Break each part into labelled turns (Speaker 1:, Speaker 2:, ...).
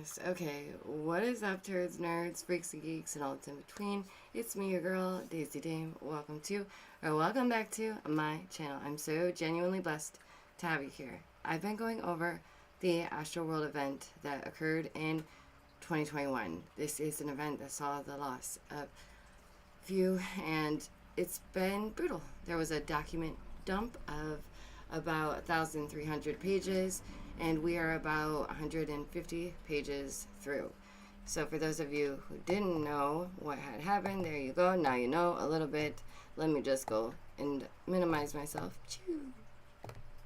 Speaker 1: goodness. Okay, what is up, turds, nerds, freaks and geeks, and all that's in between? It's me, your girl, Daisy Dame. Welcome back to my channel. I'm so genuinely blessed to have you here. I've been going over the AstroWorld event that occurred in 2021. This is an event that saw the loss of few, and it's been brutal. There was a document dump of about 1,300 pages, and we are about 150 pages through. So for those of you who didn't know what had happened, there you go. Now you know a little bit. Let me just go and minimize myself.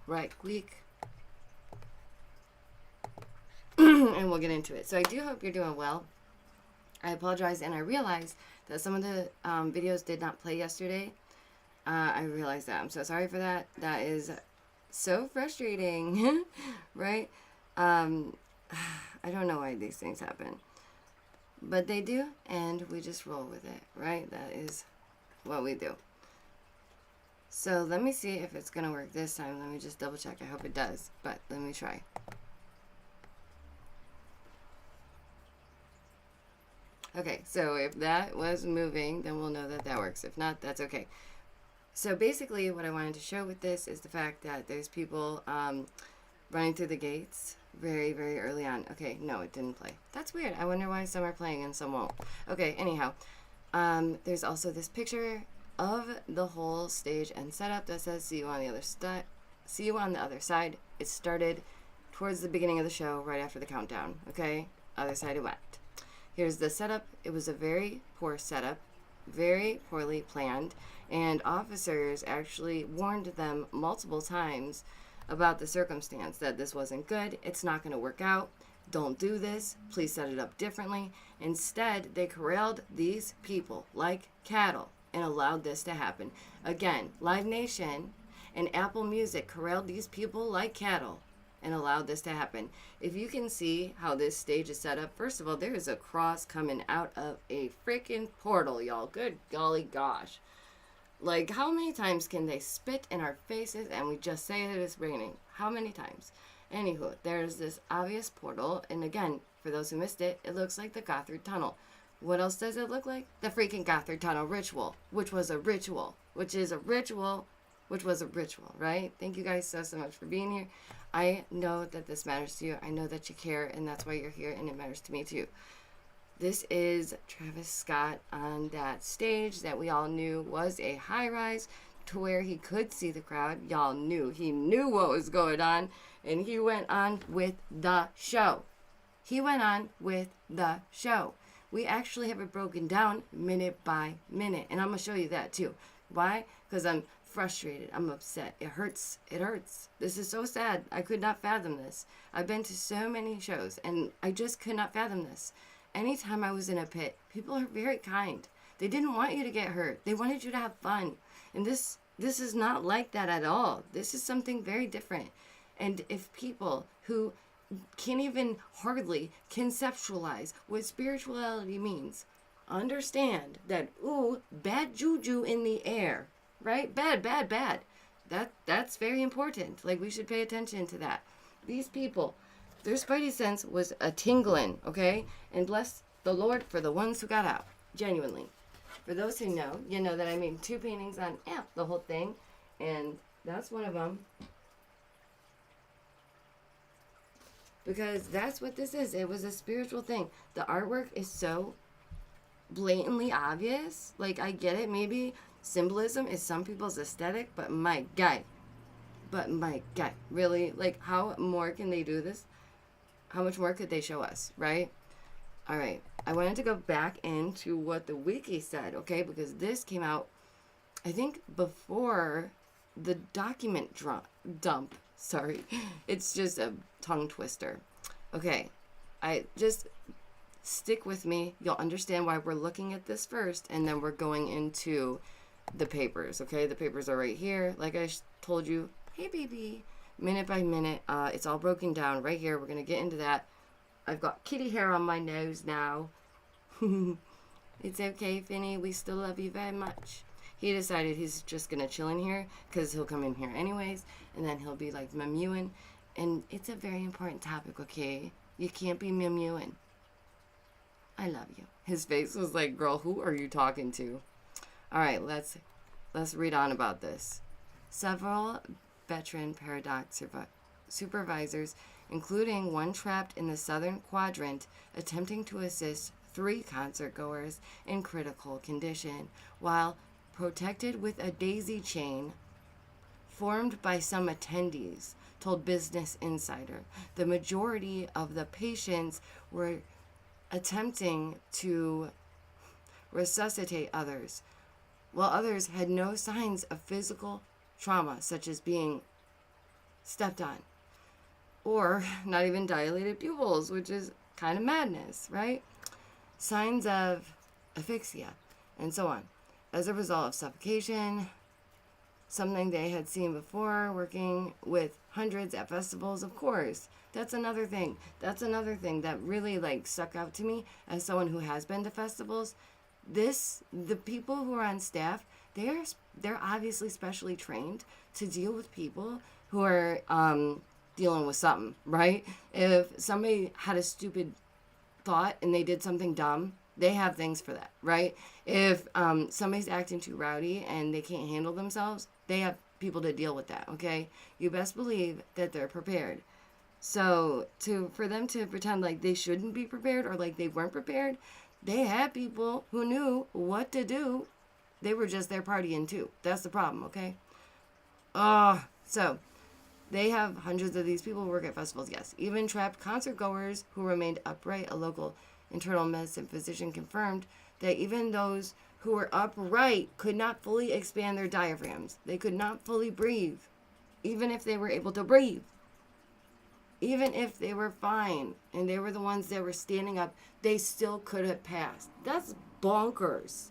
Speaker 1: Right click. And we'll get into it. So I do hope you're doing well. I apologize, and I realized that some of the videos did not play yesterday. I realized that. I'm so sorry for that. That is so frustrating, right? I don't know why these things happen, but they do, and we just roll with it, right? That is what we do. So let me see if it's gonna work this time. Let me just double check. I hope it does, but let me try. Okay, so if that was moving, then we'll know that that works. If not, that's okay. So basically what I wanted to show with this is the fact that there's people running through the gates very, very early on. Okay, no, it didn't play. That's weird. I wonder why some are playing and some won't. Okay, anyhow, there's also this picture of the whole stage and setup that says see you on the other side. It started towards the beginning of the show, right after the countdown. Okay, other side it went. Here's the setup. It was a very poor setup, very poorly planned, and officers actually warned them multiple times about the circumstance that this wasn't good. It's not going to work out. Don't do this. Please set it up differently. Instead, they corralled these people like cattle and allowed this to happen. Again, Live Nation and Apple Music corralled these people like cattle and allowed this to happen. If you can see how this stage is set up, first of all, there is a cross coming out of a freaking portal, y'all. Good golly gosh. Like, how many times can they spit in our faces and we just say that it's raining? How many times? Anywho, there's this obvious portal, and again, for those who missed it, it looks like the Gothard Tunnel. What else does it look like? The freaking Gothard Tunnel ritual, which was a ritual, which was a ritual, right? Thank you guys so much for being here. I know that this matters to you. I know that you care, and that's why you're here, and it matters to me too. This is Travis Scott on that stage that we all knew was a high-rise to where he could see the crowd. Y'all knew. He knew what was going on, and he went on with the show. He went on with the show. We actually have it broken down minute by minute, and I'm going to show you that too. Why? Because I'm frustrated. I'm upset. It hurts. It hurts. This is so sad. I could not fathom this. I've been to so many shows, and I just could not fathom this. Anytime I was in a pit, people are very kind. They didn't want you to get hurt. They wanted you to have fun. And this is not like that at all. This is something very different. And if people who can't even hardly conceptualize what spirituality means understand that, ooh, bad juju in the air, right? Bad. That's very important. Like, we should pay attention to that. These people, their spidey sense was a tingling, okay? And bless the Lord for the ones who got out, genuinely. For those who know, you know that I made 2 paintings on the whole thing, and that's one of them. Because that's what this is. It was a spiritual thing. The artwork is so blatantly obvious. Like, I get it. Maybe symbolism is some people's aesthetic, but my guy, really? Like, how more can they do this? How much more could they show us, right? All right. I wanted to go back into what the wiki said, okay? Because this came out, I think, before the document dump. Sorry. It's just a tongue twister. Okay. I just stick with me. You'll understand why we're looking at this first, and then we're going into the papers, okay? The papers are right here. Like I told you, hey, baby. Minute by minute, it's all broken down right here. We're going to get into that. I've got kitty hair on my nose now. It's okay, Finny. We still love you very much. He decided he's just going to chill in here because he'll come in here anyways, and then he'll be like mewing. And it's a very important topic, okay? You can't be mewing. I love you. His face was like, girl, who are you talking to? All right, let's read on about this. Several veteran paradox supervisors, including one trapped in the southern quadrant, attempting to assist 3 concert goers in critical condition, while protected with a daisy chain formed by some attendees, told Business Insider. The majority of the patients were attempting to resuscitate others, while others had no signs of physical trauma, such as being stepped on, or not even dilated pupils, which is kind of madness, right? Signs of asphyxia, and so on, as a result of suffocation, something they had seen before working with hundreds at festivals, of course. That's another thing that really like stuck out to me as someone who has been to festivals. The people who are on staff, they're obviously specially trained to deal with people who are dealing with something, right? If somebody had a stupid thought and they did something dumb, they have things for that, right? If somebody's acting too rowdy and they can't handle themselves, they have people to deal with that, okay? You best believe that they're prepared. So for them to pretend like they shouldn't be prepared or like they weren't prepared, they had people who knew what to do. They were just there partying too. That's the problem, okay? So they have hundreds of these people who work at festivals, yes. Even trapped concert goers who remained upright. A local internal medicine physician confirmed that even those who were upright could not fully expand their diaphragms. They could not fully breathe, even if they were able to breathe. Even if they were fine and they were the ones that were standing up, they still could have passed. That's bonkers.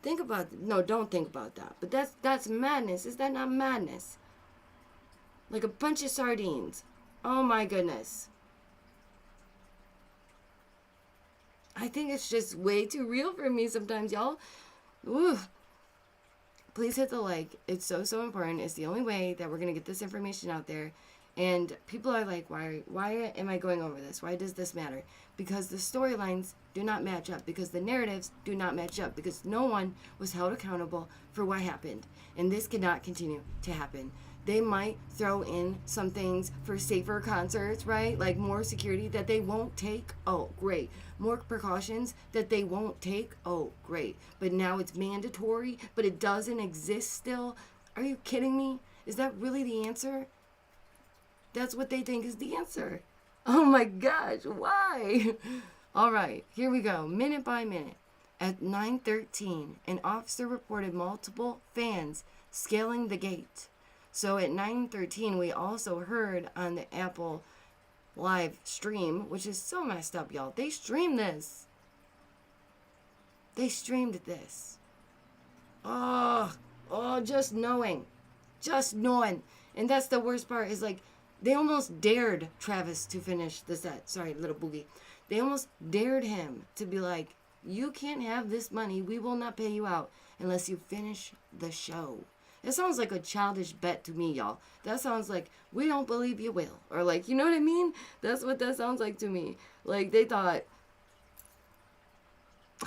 Speaker 1: Think about it. No, don't think about that. But that's madness. Is that not madness? Like a bunch of sardines. Oh my goodness. I think it's just way too real for me sometimes, y'all. Ooh. Please hit the like. It's so important. It's the only way that we're going to get this information out there. And people are like, why am I going over this? Why does this matter? Because the storylines do not match up. Because the narratives do not match up. Because no one was held accountable for what happened. And this cannot continue to happen. They might throw in some things for safer concerts, right? Like more security that they won't take. Oh, great. More precautions that they won't take. Oh, great. But now it's mandatory, but it doesn't exist still. Are you kidding me? Is that really the answer? That's what they think is the answer. Oh my gosh, why? All right, here we go, minute by minute. At 9:13, an officer reported multiple fans scaling the gate. So at 9:13, we also heard on the Apple live stream, which is so messed up, y'all. They streamed this. They streamed this. Oh, just knowing. And that's the worst part is like, they almost dared Travis to finish the set. Sorry, little boogie. They almost dared him to be like, you can't have this money. We will not pay you out unless you finish the show. It sounds like a childish bet to me, y'all. That sounds like, we don't believe you will. Or like, you know what I mean? That's what that sounds like to me. Like, they thought,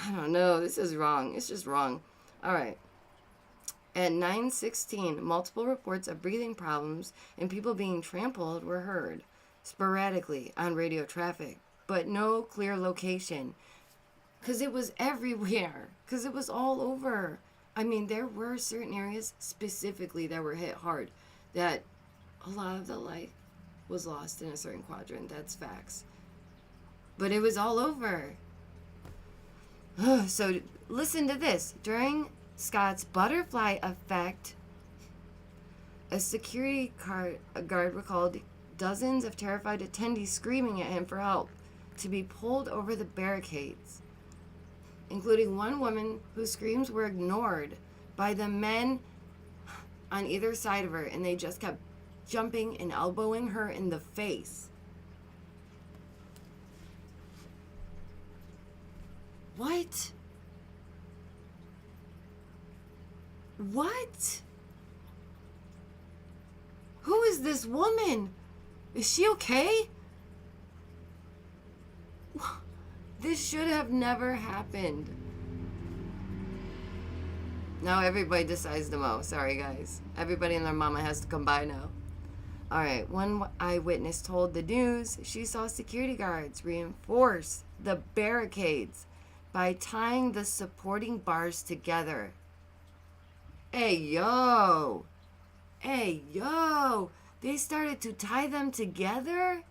Speaker 1: I don't know, this is wrong. It's just wrong. All right. At 9:16, multiple reports of breathing problems and people being trampled were heard sporadically on radio traffic, but no clear location. Because it was everywhere. Because it was all over. I mean, there were certain areas specifically that were hit hard, that a lot of the light was lost in a certain quadrant. That's facts. But it was all over. So listen to this. During Scott's butterfly effect, a security guard recalled dozens of terrified attendees screaming at him for help to be pulled over the barricades, including one woman whose screams were ignored by the men on either side of her, and they just kept jumping and elbowing her in the face. What? What? Who is this woman? Is she okay? This should have never happened. Now everybody decides to mow. Sorry, guys. Everybody and their mama has to come by now. All right. One eyewitness told the news she saw security guards reinforce the barricades by tying the supporting bars together. Hey, yo. Hey, yo. They started to tie them together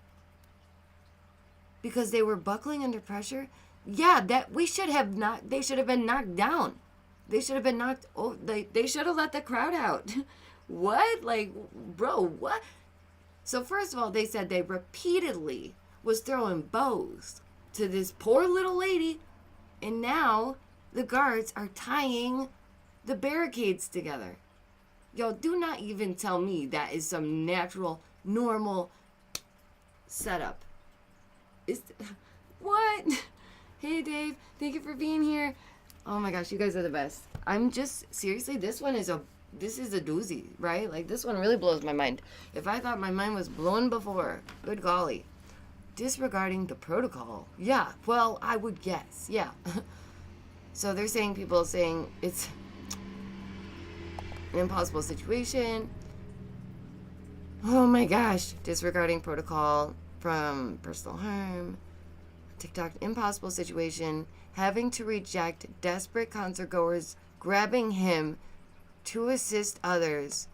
Speaker 1: because they were buckling under pressure. Yeah, that we should have not. They should have been knocked down. They should have been knocked. Oh, they should have let the crowd out. What? Like, bro, what? So first of all, they said they repeatedly was throwing bows to this poor little lady, and now the guards are tying the barricades together. Yo, do not even tell me that is some natural, normal setup. What? Hey, Dave. Thank you for being here. Oh my gosh, you guys are the best. I'm just, seriously, this is a doozy, right? Like, this one really blows my mind. If I thought my mind was blown before, good golly. Disregarding the protocol. Yeah, well, I would guess. Yeah. So they're saying, people saying it's an impossible situation. Oh my gosh. Disregarding protocol from personal harm. TikTok, impossible situation. Having to reject desperate concert goers grabbing him to assist others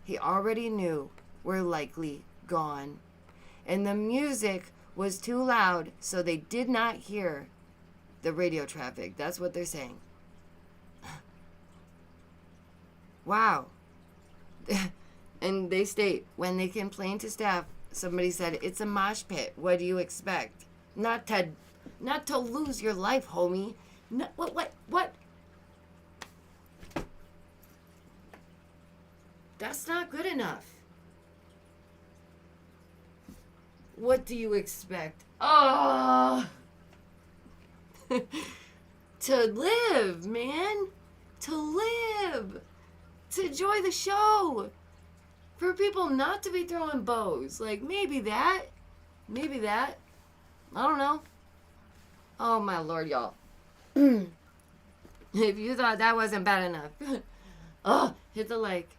Speaker 1: he already knew were likely gone. And the music was too loud, so they did not hear the radio traffic. That's what they're saying. Wow. And they state, when they complained to staff, somebody said, it's a mosh pit. What do you expect? Not to lose your life, homie. No, what? That's not good enough. What do you expect? Oh! To live, man. To live. To enjoy the show. For people not to be throwing bows. Like, maybe that. I don't know. Oh, my Lord, y'all. If you thought that wasn't bad enough, hit the like.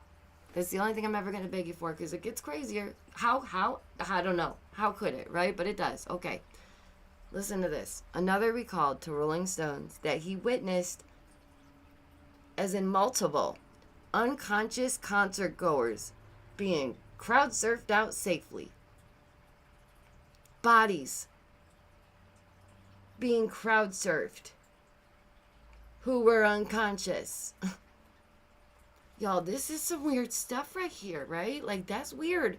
Speaker 1: That's the only thing I'm ever going to beg you for, because it gets crazier. How? I don't know. How could it, right? But it does. Okay. Listen to this. Another recalled to Rolling Stones that he witnessed, as in multiple, unconscious concert goers being crowd surfed out safely. Bodies being crowd surfed who were unconscious. Y'all, this is some weird stuff right here, right? Like, that's weird.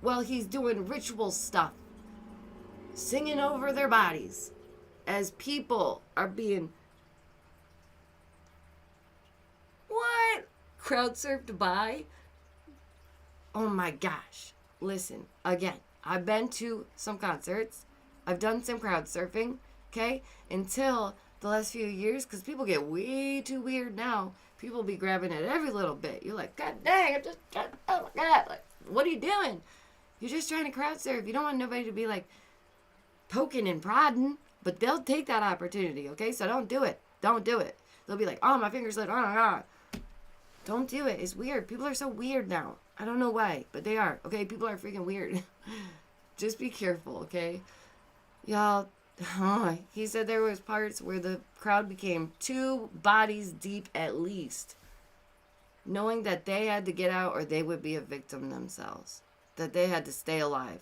Speaker 1: Well, he's doing ritual stuff, singing over their bodies as people are being, what? Crowd surfed by? Oh my gosh. Listen, again, I've been to some concerts. I've done some crowd surfing, okay? Until the last few years, because people get way too weird now. People be grabbing at every little bit. You're like, God dang, oh my God. Like, what are you doing? You're just trying to crowd surf. You don't want nobody to be like poking and prodding, but they'll take that opportunity, okay? So don't do it. Don't do it. They'll be like, oh, my fingers slipped. Oh my God. Don't do it. It's weird. People are so weird now. I don't know why, but they are, okay? People are freaking weird. Just be careful, okay? Y'all, he said there was parts where the crowd became 2 bodies deep at least, knowing that they had to get out or they would be a victim themselves, that they had to stay alive.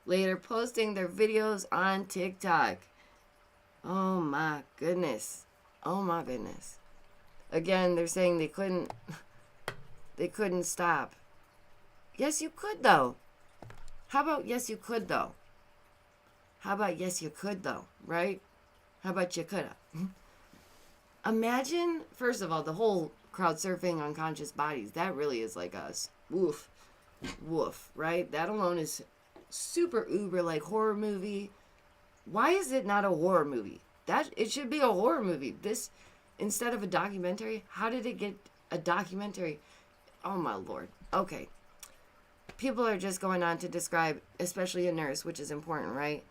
Speaker 1: Later posting their videos on TikTok. Oh my goodness. Oh my goodness. Again, they're saying they couldn't stop. Yes, you could though. How about yes, you could though? How about yes, you could though, right? How about you coulda? Imagine, first of all, the whole crowd surfing unconscious bodies. That really is like a woof, right? That alone is super uber like horror movie. Why is it not a horror movie? It should be a horror movie. This, instead of a documentary, how did it get a documentary? Oh my Lord. Okay. People are just going on to describe, especially a nurse, which is important, right?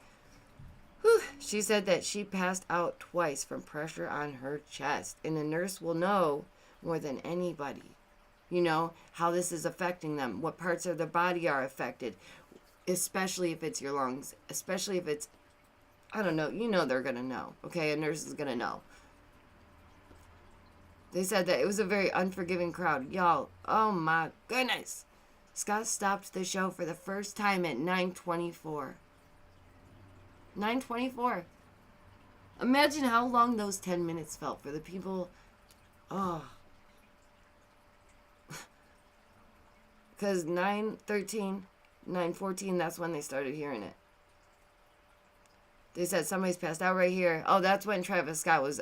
Speaker 1: Whew, She said that she passed out twice from pressure on her chest, and the nurse will know more than anybody, you know, how this is affecting them, what parts of their body are affected, especially if it's your lungs, especially if it's, I don't know, you know, they're going to know, okay? A nurse is going to know. They said that it was a very unforgiving crowd. Y'all, oh my goodness. Scott stopped the show for the first time at 9:24. 9:24. Imagine how long those 10 minutes felt for the people. Oh. Because 9:13, 9:14, that's when they started hearing it. They said somebody's passed out right here. Oh, that's when Travis Scott was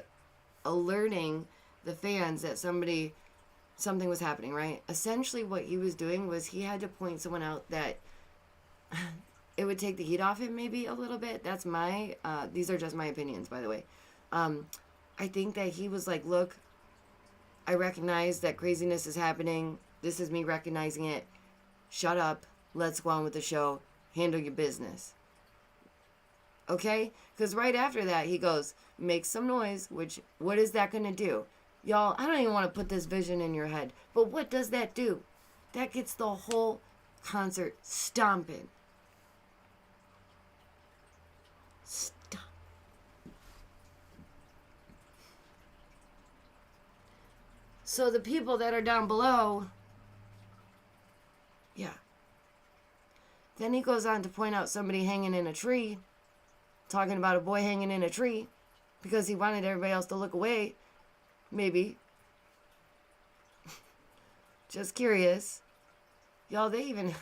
Speaker 1: alerting the fans that something was happening, right? Essentially what he was doing was he had to point someone out that it would take the heat off him maybe a little bit. That's my, these are just my opinions, by the way. I think that he was like, look, I recognize that craziness is happening. This is me recognizing it. Shut up. Let's go on with the show. Handle your business. Okay? Because right after that, he goes, make some noise, which, what is that going to do? Y'all, I don't even want to put this vision in your head, but what does that do? That gets the whole concert stomping. Stomp. So the people that are down below, yeah. Then he goes on to point out somebody hanging in a tree, talking about a boy hanging in a tree, because he wanted everybody else to look away. Maybe. Just curious. Y'all, they even...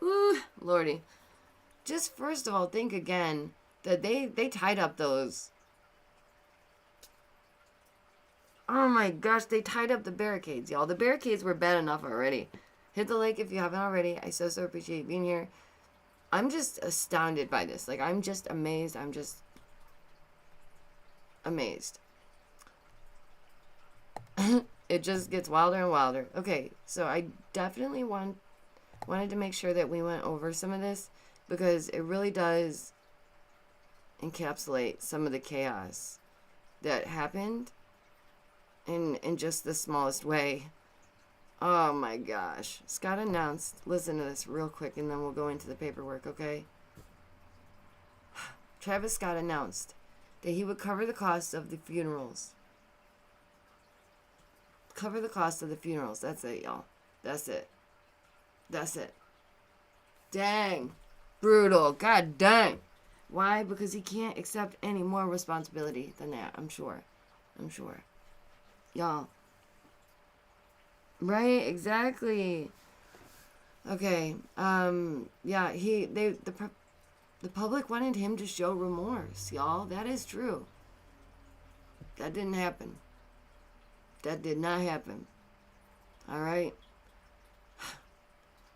Speaker 1: Ooh, Lordy. Just first of all, think again that they tied up those... Oh my gosh, they tied up the barricades, y'all. The barricades were bad enough already. Hit the like if you haven't already. I so appreciate being here. I'm just astounded by this. Like, I'm just amazed. I'm just... amazed. It just gets wilder and wilder. Okay, so I definitely wanted to make sure that we went over some of this because it really does encapsulate some of the chaos that happened in just the smallest way. Oh my gosh. Scott announced, listen to this real quick and then we'll go into the paperwork, okay? Travis Scott announced that he would cover the cost of the funerals. Cover the cost of the funerals. That's it, y'all. That's it. That's it. Dang. Brutal. God dang. Why? Because he can't accept any more responsibility than that. I'm sure. Y'all. Right? Exactly. Okay. Yeah, the public wanted him to show remorse, y'all. That is true. That didn't happen. That did not happen. All right.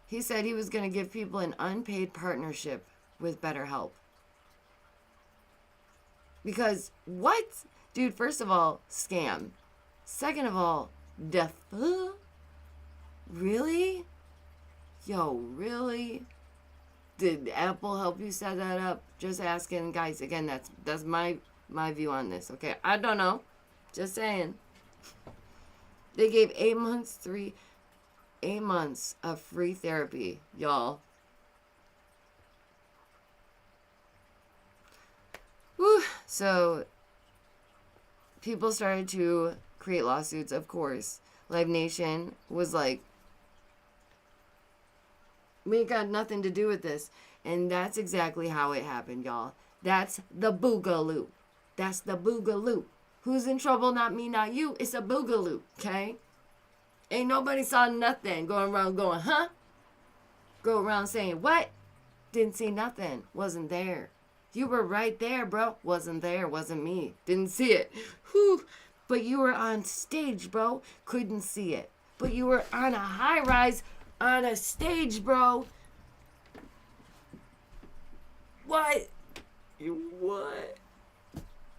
Speaker 1: He said he was going to give people an unpaid partnership with BetterHelp. Because, what? Dude, first of all, scam. Second of all, really? Yo, really? Did Apple help you set that up? Just asking, guys. Again, that's my view on this. Okay, I don't know. Just saying. They gave 8 months of free therapy, y'all. Whew. So people started to create lawsuits, of course. Live Nation was like, we ain't got nothing to do with this. And that's exactly how it happened, y'all. That's the boogaloo. That's the boogaloo. Who's in trouble? Not me, not you. It's a boogaloo, okay? Ain't nobody saw nothing going around going, huh? Go around saying, what? Didn't see nothing. Wasn't there. You were right there, bro. Wasn't there. Wasn't me. Didn't see it. Whew. But you were on stage, bro. Couldn't see it. But you were on a high rise on a stage, bro. What? What?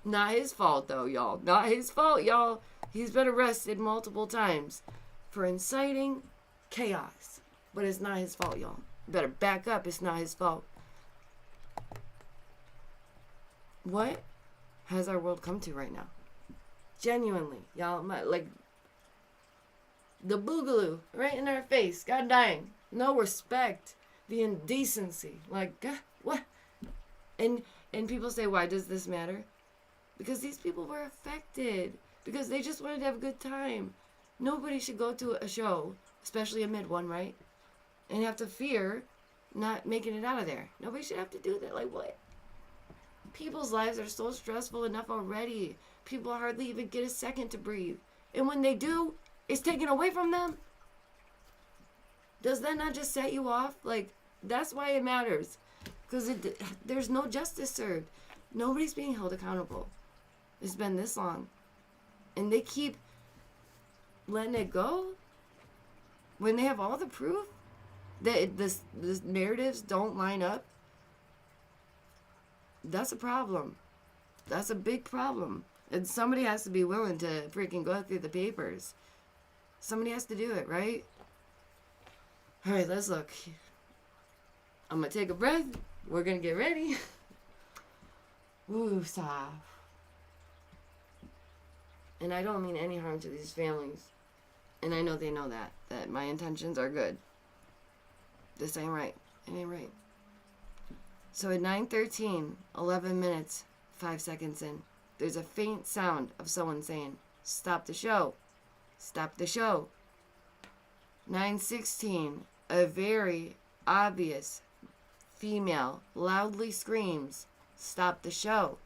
Speaker 1: Not his fault, though, y'all. Not his fault, y'all. He's been arrested multiple times for inciting chaos. But it's not his fault, y'all. You better back up. It's not his fault. What has our world come to right now? Genuinely, y'all, like the boogaloo right in our face. God dang, no respect, the indecency. Like, God, what? And people say, why does this matter? Because these people were affected. Because they just wanted to have a good time. Nobody should go to a show, especially a mid one, right? And have to fear not making it out of there. Nobody should have to do that. Like, what? People's lives are so stressful enough already. People hardly even get a second to breathe. And when they do, it's taken away from them. Does that not just set you off? Like, that's why it matters. Because there's no justice served. Nobody's being held accountable. It's been this long. And they keep letting it go when they have all the proof that this narratives don't line up. That's a problem. That's a big problem. And somebody has to be willing to freaking go through the papers. Somebody has to do it, right? All right, let's look. I'm going to take a breath. We're going to get ready. Woo, sigh. And I don't mean any harm to these families. And I know they know that my intentions are good. This ain't right. It ain't right. So at 9:13, 11 minutes, 5 seconds in, there's a faint sound of someone saying, stop the show. Stop the show. 9:16, a very obvious female loudly screams, stop the show.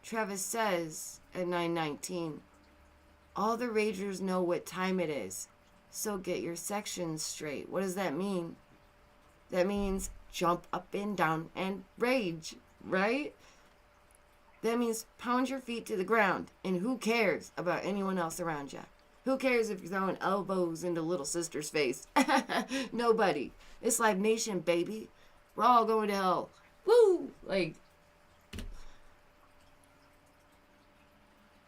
Speaker 1: Travis says at 9:19, all the ragers know what time it is, so get your sections straight. What does that mean? That means jump up and down and rage, right? That means pound your feet to the ground, and who cares about anyone else around you? Who cares if you're throwing elbows into little sister's face? Nobody. It's Live Nation, baby. We're all going to hell. Woo! Like,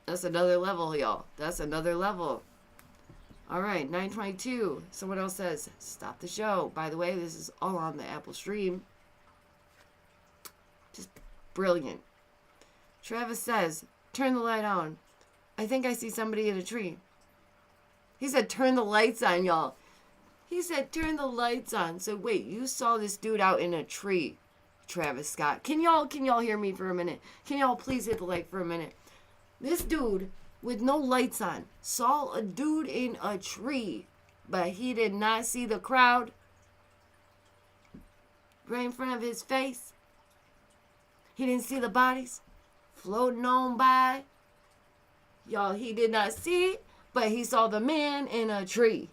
Speaker 1: that's another level, y'all. That's another level. All right, 9:22. Someone else says, stop the show. By the way, this is all on the Apple stream. Just brilliant. Travis says, turn the light on. I think I see somebody in a tree. He said, turn the lights on, y'all. He said, turn the lights on. So wait, you saw this dude out in a tree, Travis Scott. Can y'all hear me for a minute? Can y'all please hit the like for a minute? This dude with no lights on saw a dude in a tree, but he did not see the crowd right in front of his face. He didn't see the bodies floating on by. Y'all, he did not see it, but he saw the man in a tree.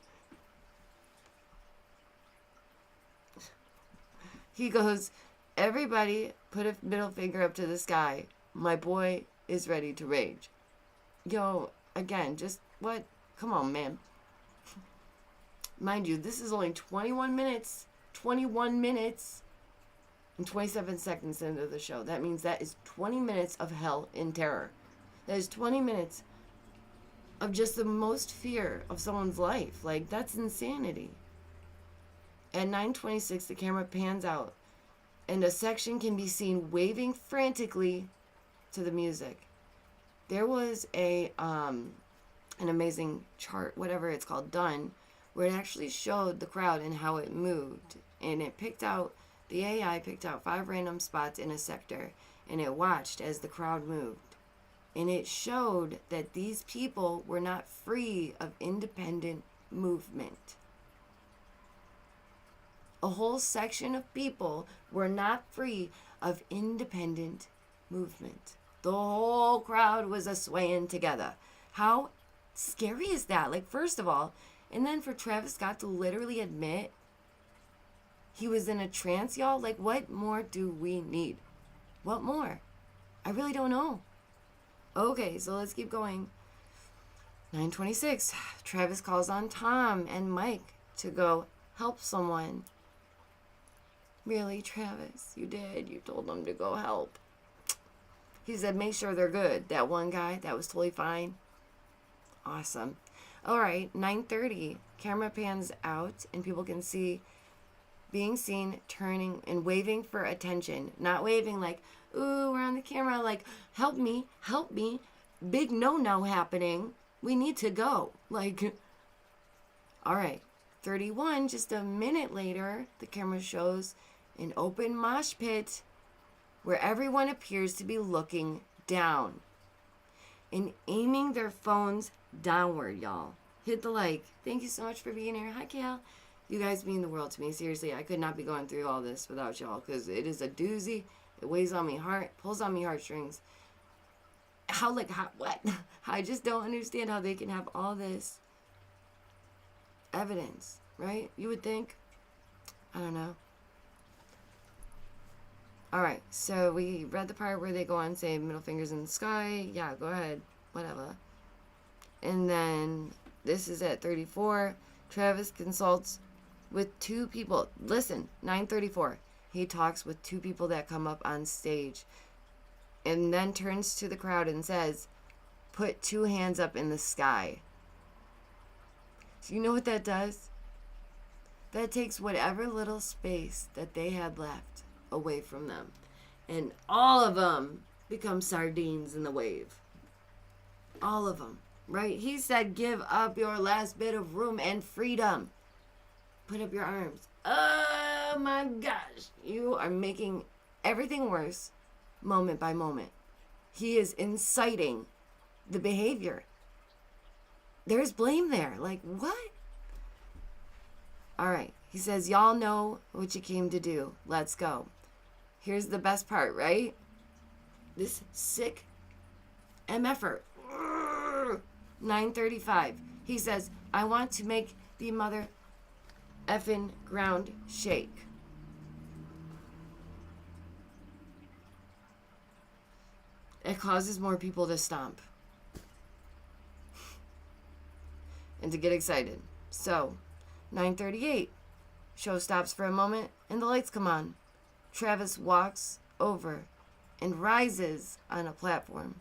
Speaker 1: He goes, everybody put a middle finger up to the sky. My boy is ready to rage. Yo, again, just what? Come on, man. Mind you, this is only 21 minutes and 27 seconds into the show. That means that is 20 minutes of hell in terror. That is 20 minutes of just the most fear of someone's life. Like, that's insanity. At 9:26, the camera pans out, and a section can be seen waving frantically to the music. There was an amazing chart, whatever it's called, done, where it actually showed the crowd and how it moved. And it picked out, the AI picked out 5 random spots in a sector, and it watched as the crowd moved. And it showed that these people were not free of independent movement. A whole section of people were not free of independent movement. The whole crowd was a swaying together. How scary is that? Like, first of all, and then for Travis Scott to literally admit he was in a trance, y'all, like, what more do we need? What more? I really don't know. Okay, so let's keep going. 9:26, Travis calls on Tom and Mike to go help someone. Really, Travis? You did? You told them to go help. He said, make sure they're good. That one guy, that was totally fine. Awesome. All right, 9:30, camera pans out, and people can see being seen turning and waving for attention. Not waving like, ooh, we're on the camera, like, help me, big no happening, we need to go. Like, all right. 31, just a minute later, the camera shows an open mosh pit where everyone appears to be looking down and aiming their phones downward, y'all. Hit the like. Thank you so much for being here. Hi, Cal. You guys mean the world to me. Seriously, I could not be going through all this without y'all, because it is a doozy. It weighs on me pulls on me heartstrings. What? I just don't understand how they can have all this evidence, right? You would think. I don't know. All right, so we read the part where they go on and say middle fingers in the sky. Yeah, go ahead. Whatever. And then this is at 34. Travis consults with two people. Listen, 9:34. He talks with two people that come up on stage and then turns to the crowd and says, put two hands up in the sky. So you know what that does? That takes whatever little space that they had left away from them, and all of them become sardines in the wave. All of them, right? He said, give up your last bit of room and freedom. Put up your arms. Oh my gosh, you are making everything worse moment by moment. He is inciting the behavior. There's blame there. Like, what? All right. He says, y'all know what you came to do. Let's go. Here's the best part, right? This sick MFer. 9:35. He says, I want to make the mother effing ground shake. It causes more people to stomp and to get excited. So, 9:38. Show stops for a moment and the lights come on. Travis walks over and rises on a platform.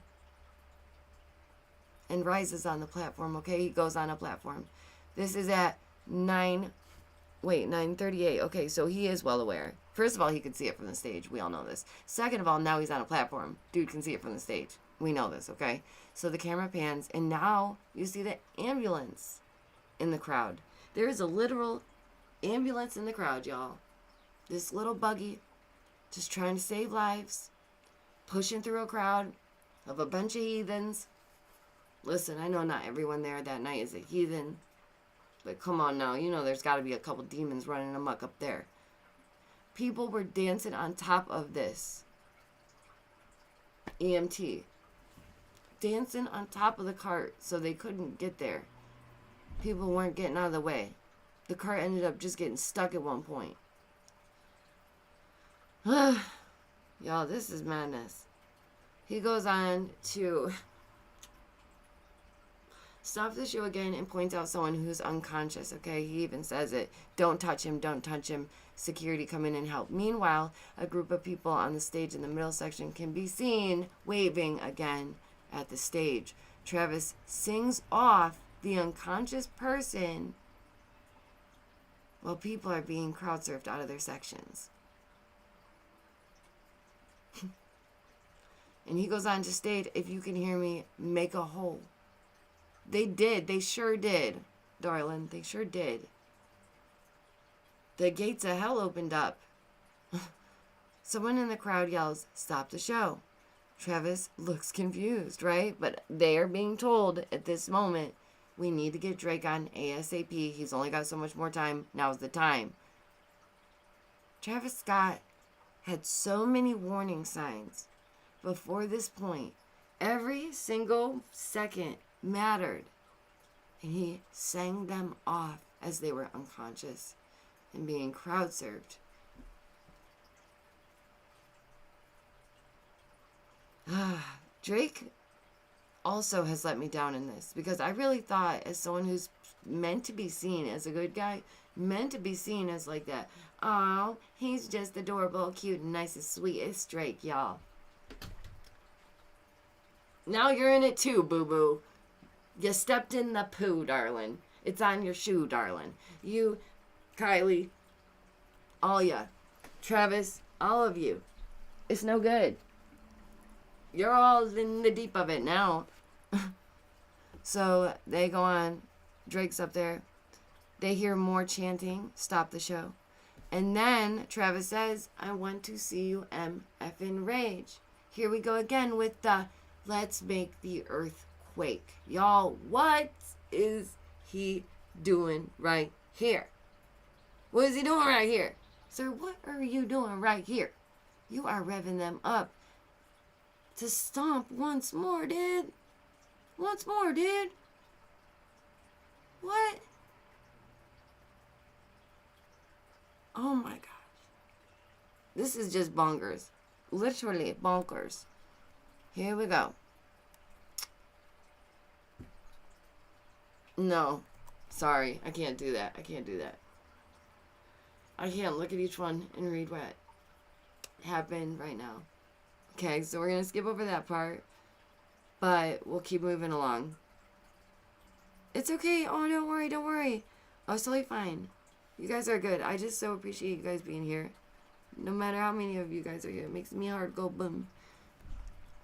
Speaker 1: Okay? He goes on a platform. This is at 9:38. Okay, so he is well aware. First of all, he could see it from the stage. We all know this. Second of all, now he's on a platform. Dude can see it from the stage. We know this, okay? So the camera pans, and now you see the ambulance in the crowd. There is a literal ambulance in the crowd, y'all. This little buggy, just trying to save lives, pushing through a crowd of a bunch of heathens. Listen, I know not everyone there that night is a heathen, but come on now, you know there's got to be a couple demons running amok up there. People were dancing on top of this EMT. Dancing on top of the cart so they couldn't get there. People weren't getting out of the way. The cart ended up just getting stuck at one point. Y'all, this is madness. He goes on to stop the show again and points out someone who's unconscious, okay? He even says it. Don't touch him, don't touch him. Security come in and help. Meanwhile, a group of people on the stage in the middle section can be seen waving again at the stage. Travis sings off the unconscious person while people are being crowd surfed out of their sections. And he goes on to state, if you can hear me, make a hole. They did. They sure did, darling. They sure did. The gates of hell opened up. Someone in the crowd yells, stop the show. Travis looks confused, right? But they are being told at this moment, we need to get Drake on ASAP. He's only got so much more time. Now's the time. Travis Scott had so many warning signs before this point. Every single second mattered. And he sang them off as they were unconscious and being crowd surfed. Drake also has let me down in this, because I really thought, as someone who's meant to be seen as a good guy, meant to be seen as like that, oh, he's just adorable, cute, and nice and sweet. It's Drake, y'all. Now you're in it too, boo-boo. You stepped in the poo, darling. It's on your shoe, darling. You, Kylie, All ya. Travis, all of you. It's no good. You're all in the deep of it now. So they go on. Drake's up there. They hear more chanting. Stop the show. And then Travis says, I want to see you MFing rage. Here we go again with the let's make the earth quake. Y'all, what is he doing right here? What is he doing right here? Sir, what are you doing right here? You are revving them up to stomp once more, dude. Once more, dude. What? Oh my gosh. This is just bonkers. Literally bonkers. Here we go. No. Sorry. I can't do that. I can't do that. I can't look at each one and read what happened right now. Okay, so we're going to skip over that part. But we'll keep moving along. It's okay. Oh, don't worry. Don't worry. Oh, it's totally fine. You guys are good. I just so appreciate you guys being here. No matter how many of you guys are here. It makes me heart go boom.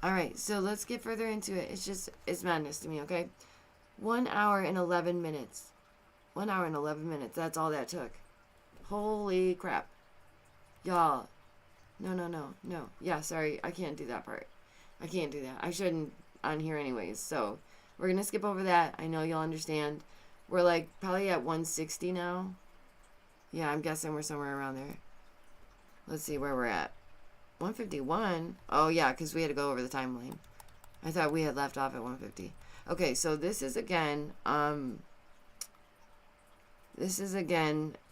Speaker 1: Alright, so let's get further into it. It's madness to me, okay? 1 hour and 11 minutes. 1 hour and 11 minutes. That's all that took. Holy crap. Y'all. No. Yeah, sorry. I can't do that part. I can't do that. I shouldn't on here anyways. So, we're going to skip over that. I know you'll understand. We're like probably at 160 now. Yeah, I'm guessing we're somewhere around there. Let's see where we're at. 151. Oh, yeah, because we had to go over the timeline. I thought we had left off at 150. Okay, so this is again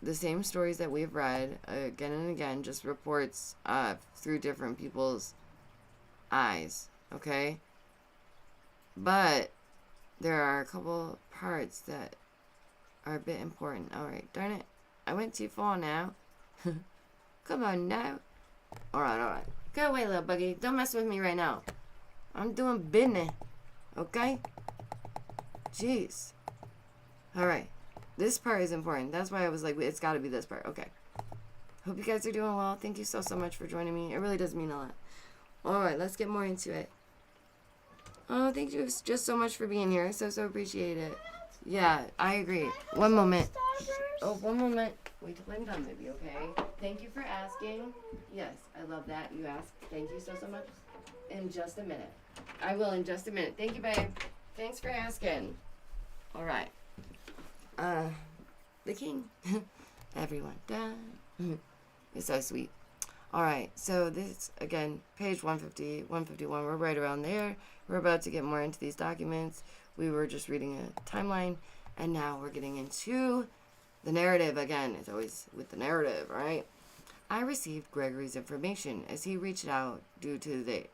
Speaker 1: the same stories that we've read again and again, just reports through different people's eyes, okay? But there are a couple parts that are a bit important. All right, darn it. I went too far now. Come on now. All right. Go away, little buggy. Don't mess with me right now. I'm doing business. Okay? Jeez. All right. This part is important. That's why I was like, it's got to be this part. Okay. Hope you guys are doing well. Thank you so much for joining me. It really does mean a lot. All right. Let's get more into it. Oh, thank you just so much for being here. So appreciate it. Yeah, I agree. One moment. Oh, one moment. Wait till I'm done, baby, okay? Thank you for asking. Yes, I love that you asked. Thank you so much. In just a minute. I will in just a minute. Thank you, babe. Thanks for asking. All right. The king. Everyone done. It's so sweet. All right. So this, again, page 150, 151. We're right around there. We're about to get more into these documents. We were just reading a timeline, and now we're getting into the narrative again. It's always with the narrative, right? I received Gregory's information as he reached out due to the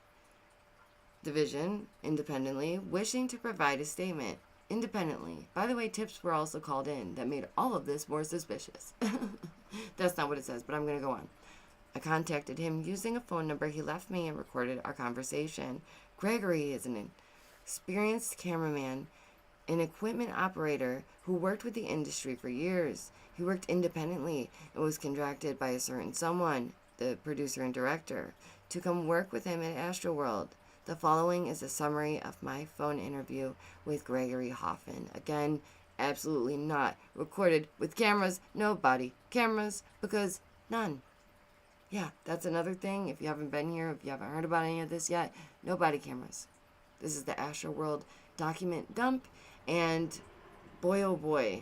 Speaker 1: division independently, wishing to provide a statement independently. By the way, tips were also called in that made all of this more suspicious. That's not what it says, but I'm going to go on. I contacted him using a phone number he left me and recorded our conversation. Gregory is an experienced cameraman, an equipment operator who worked with the industry for years. He worked independently and was contracted by a certain someone, the producer and director, to come work with him at AstroWorld. The following is a summary of my phone interview with Gregory Hoffman. Again, absolutely not recorded with cameras, no body cameras, because none. Yeah, that's another thing. If you haven't been here, if you haven't heard about any of this yet, no body cameras. This is the AstroWorld document dump, and boy, oh boy,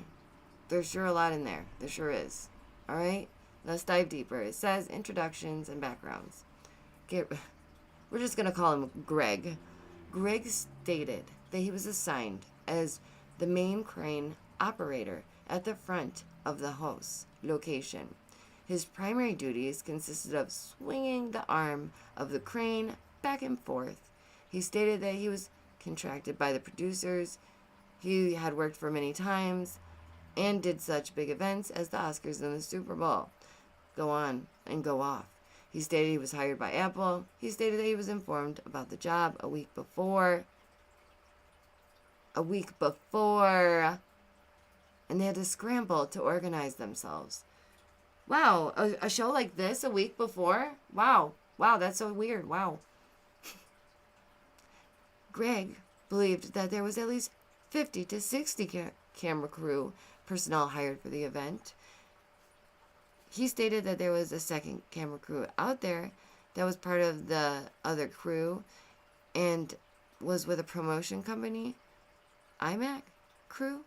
Speaker 1: there's sure a lot in there. There sure is. All right, let's dive deeper. It says introductions and backgrounds. We're just going to call him Greg. Greg stated that he was assigned as the main crane operator at the front of the house location. His primary duties consisted of swinging the arm of the crane back and forth. He stated that he was contracted by the producers. He had worked for many times and did such big events as the Oscars and the Super Bowl. Go on and go off. He stated he was hired by Apple. He stated that he was informed about the job a week before. And they had to scramble to organize themselves. Wow, a show like this a week before? Wow. Wow, that's so weird. Wow. Greg believed that there was at least 50 to 60 camera crew personnel hired for the event. He stated that there was a second camera crew out there that was part of the other crew and was with a promotion company. iMac crew?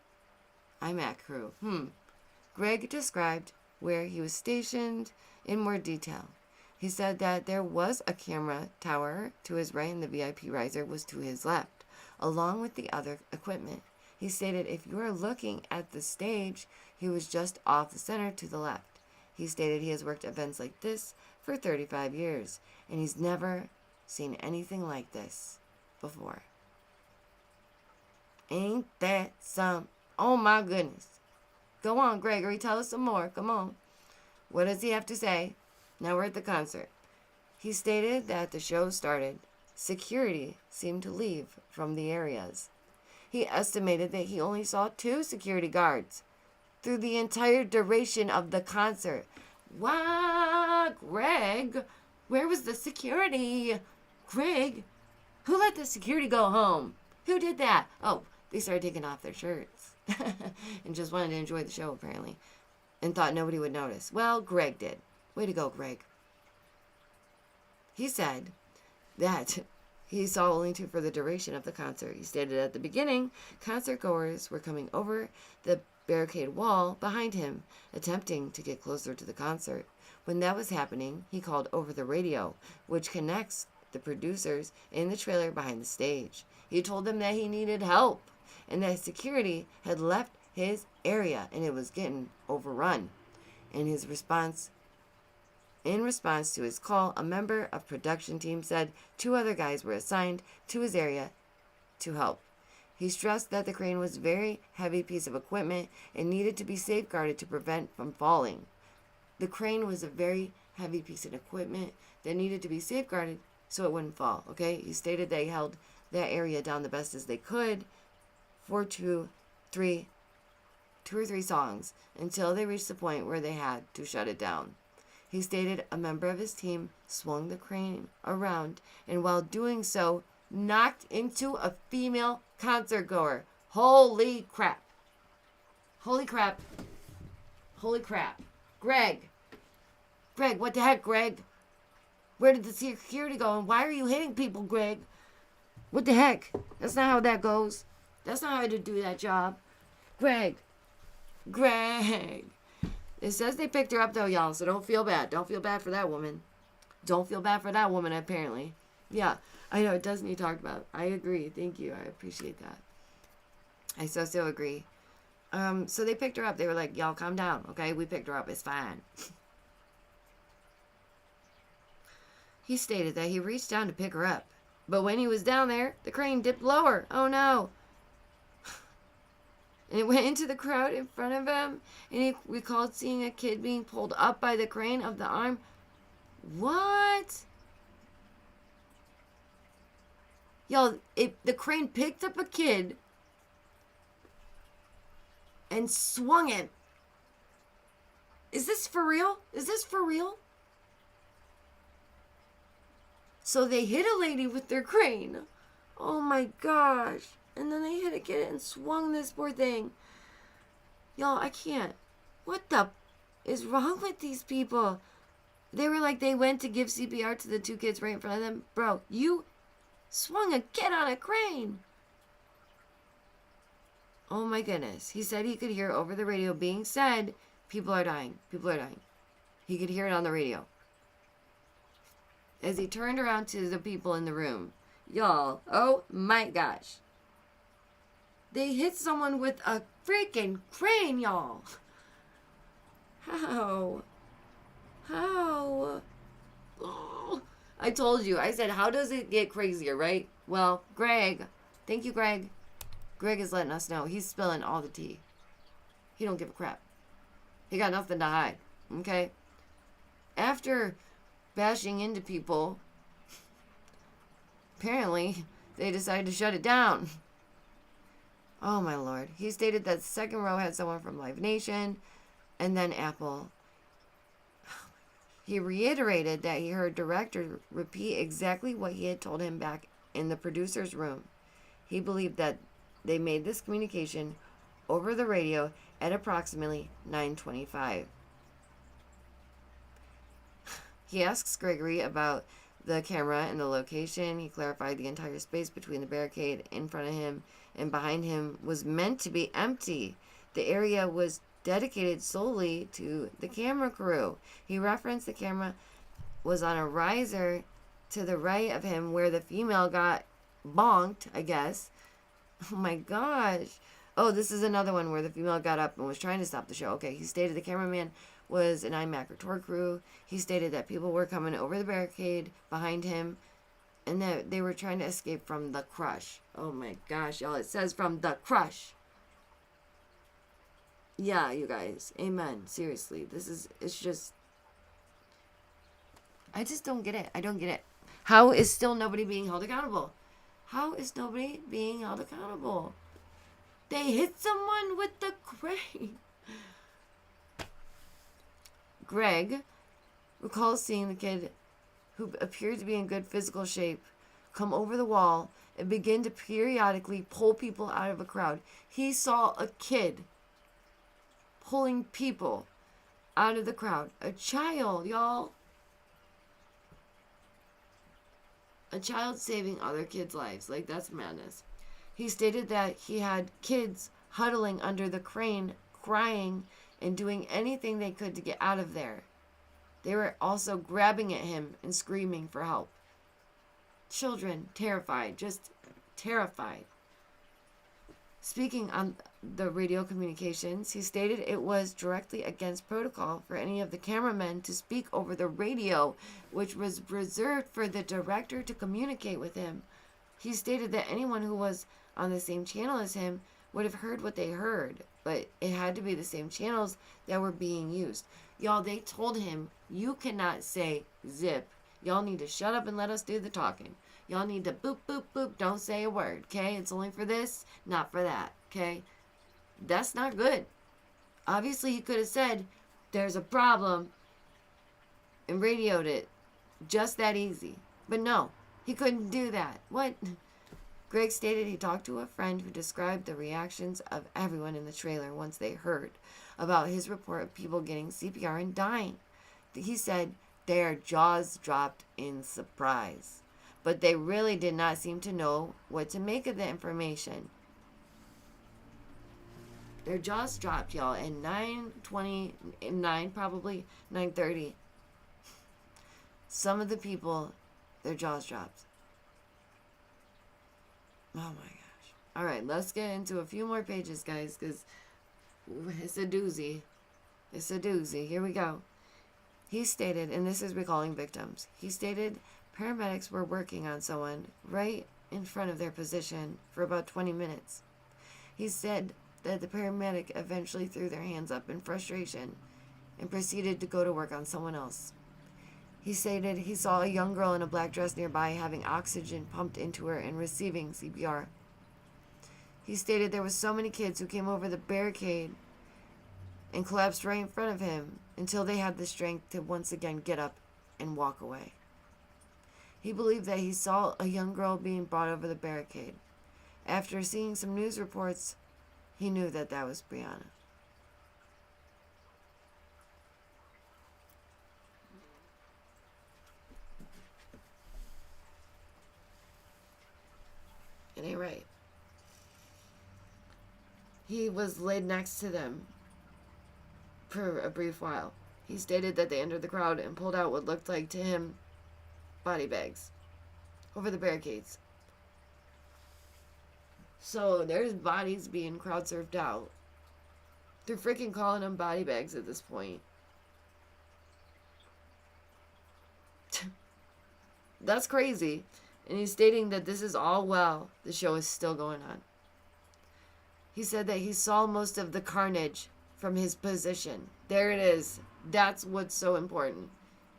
Speaker 1: iMac crew. Greg described where he was stationed in more detail. He said that there was a camera tower to his right and the VIP riser was to his left, along with the other equipment. He stated if you are looking at the stage, he was just off the center to the left. He stated he has worked events like this for 35 years, and he's never seen anything like this before. Ain't that some... Oh my goodness. Go on, Gregory, tell us some more. Come on. What does he have to say? Now we're at the concert. He stated that the show started. Security seemed to leave from the areas. He estimated that he only saw 2 security guards through the entire duration of the concert. Wow, Greg, where was the security? Greg, who let the security go home? Who did that? Oh, they started taking off their shirts and just wanted to enjoy the show, apparently, and thought nobody would notice. Well, Greg did. Way to go, Greg. He said that he saw only 2 for the duration of the concert. He stated at the beginning, concert goers were coming over the barricade wall behind him, attempting to get closer to the concert. When that was happening, he called over the radio, which connects the producers in the trailer behind the stage. He told them that he needed help and that security had left his area and it was getting overrun. In response to his call, a member of production team said 2 other guys were assigned to his area to help. He stressed that the crane was a very heavy piece of equipment and needed to be safeguarded to prevent from falling. The crane was a very heavy piece of equipment that needed to be safeguarded so it wouldn't fall, okay? He stated they held that area down the best as they could for 2 or 3 songs until they reached the point where they had to shut it down. He stated a member of his team swung the crane around and while doing so, knocked into a female concert goer. Holy crap. Holy crap. Holy crap. Greg, what the heck, Greg? Where did the security go? And why are you hitting people, Greg? What the heck? That's not how that goes. That's not how to do that job. Greg. It says they picked her up, though, y'all, so don't feel bad. Don't feel bad for that woman. Don't feel bad for that woman, apparently. Yeah, I know, it does need talked about. I agree. Thank you. I appreciate that. I so agree. So they picked her up. They were like, y'all, calm down, okay? We picked her up. It's fine. He stated that he reached down to pick her up. But when he was down there, the crane dipped lower. Oh, no. And it went into the crowd in front of him. And he recalled seeing a kid being pulled up by the crane of the arm. What? Yo, the crane picked up a kid and swung him. Is this for real? Is this for real? So they hit a lady with their crane. Oh my gosh. And then they hit a kid and swung this poor thing. Y'all, I can't. What the is wrong with these people? They were like, they went to give CPR to the 2 kids right in front of them. Bro, you swung a kid on a crane. Oh my goodness. He said he could hear over the radio being said, people are dying. People are dying. He could hear it on the radio. As he turned around to the people in the room. Y'all, oh my gosh. They hit someone with a freaking crane, y'all. How? Oh, I told you. I said, how does it get crazier, right? Well, Greg. Thank you, Greg. Greg is letting us know. He's spilling all the tea. He don't give a crap. He got nothing to hide. Okay? After bashing into people, apparently they decided to shut it down. Oh my lord. He stated that the second row had someone from Live Nation and then Apple. He reiterated that he heard director repeat exactly what he had told him back in the producer's room. He believed that they made this communication over the radio at approximately 9:25. He asks Gregory about the camera and the location. He clarified the entire space between the barricade in front of him and behind him was meant to be empty. The area was dedicated solely to the camera crew. He referenced the camera was on a riser to the right of him where the female got bonked, I guess. Oh my gosh. Oh, this is another one where the female got up and was trying to stop the show. Okay, he stated the cameraman was an iMac or tour crew. He stated that people were coming over the barricade behind him and that they were trying to escape from the crush. Oh my gosh, y'all. It says from the crush. Yeah, you guys. Amen. Seriously. It's just, I just don't get it. I don't get it. How is still nobody being held accountable? How is nobody being held accountable? They hit someone with the crane. Greg recalls seeing the kid, who appeared to be in good physical shape, come over the wall and begin to periodically pull people out of a crowd. He saw a kid pulling people out of the crowd. A child, y'all. A child saving other kids' lives. Like, that's madness. He stated that he had kids huddling under the crane, crying and doing anything they could to get out of there. They were also grabbing at him and screaming for help. Children, terrified, just terrified. Speaking on the radio communications, he stated it was directly against protocol for any of the cameramen to speak over the radio, which was reserved for the director to communicate with him. He stated that anyone who was on the same channel as him would have heard what they heard, but it had to be the same channels that were being used. Y'all, they told him, you cannot say zip. Y'all need to shut up and let us do the talking. Y'all need to boop, boop, boop. Don't say a word, okay? It's only for this, not for that, okay? That's not good. Obviously, he could have said, there's a problem, and radioed it. Just that easy. But no, he couldn't do that. What? Greg stated he talked to a friend who described the reactions of everyone in the trailer once they heard about his report of people getting CPR and dying. He said their jaws dropped in surprise, but they really did not seem to know what to make of the information. Their jaws dropped, y'all, at 9:29, probably 9:30. Some of the people, their jaws dropped. Oh my gosh. All right, let's get into a few more pages, guys, because it's a doozy. It's a doozy. Here we go. He stated, and this is recalling victims, he stated paramedics were working on someone right in front of their position for about 20 minutes. He said that the paramedic eventually threw their hands up in frustration and proceeded to go to work on someone else. He stated he saw a young girl in a black dress nearby having oxygen pumped into her and receiving CPR. He stated there were so many kids who came over the barricade and collapsed right in front of him until they had the strength to once again get up and walk away. He believed that he saw a young girl being brought over the barricade. After seeing some news reports, he knew that that was Brianna. It ain't right. He was laid next to them for a brief while. He stated that they entered the crowd and pulled out what looked like to him body bags over the barricades. So there's bodies being crowd surfed out. They're freaking calling them body bags at this point. That's crazy. And he's stating that this is all well. The show is still going on. He said that he saw most of the carnage from his position. There it is. That's what's so important.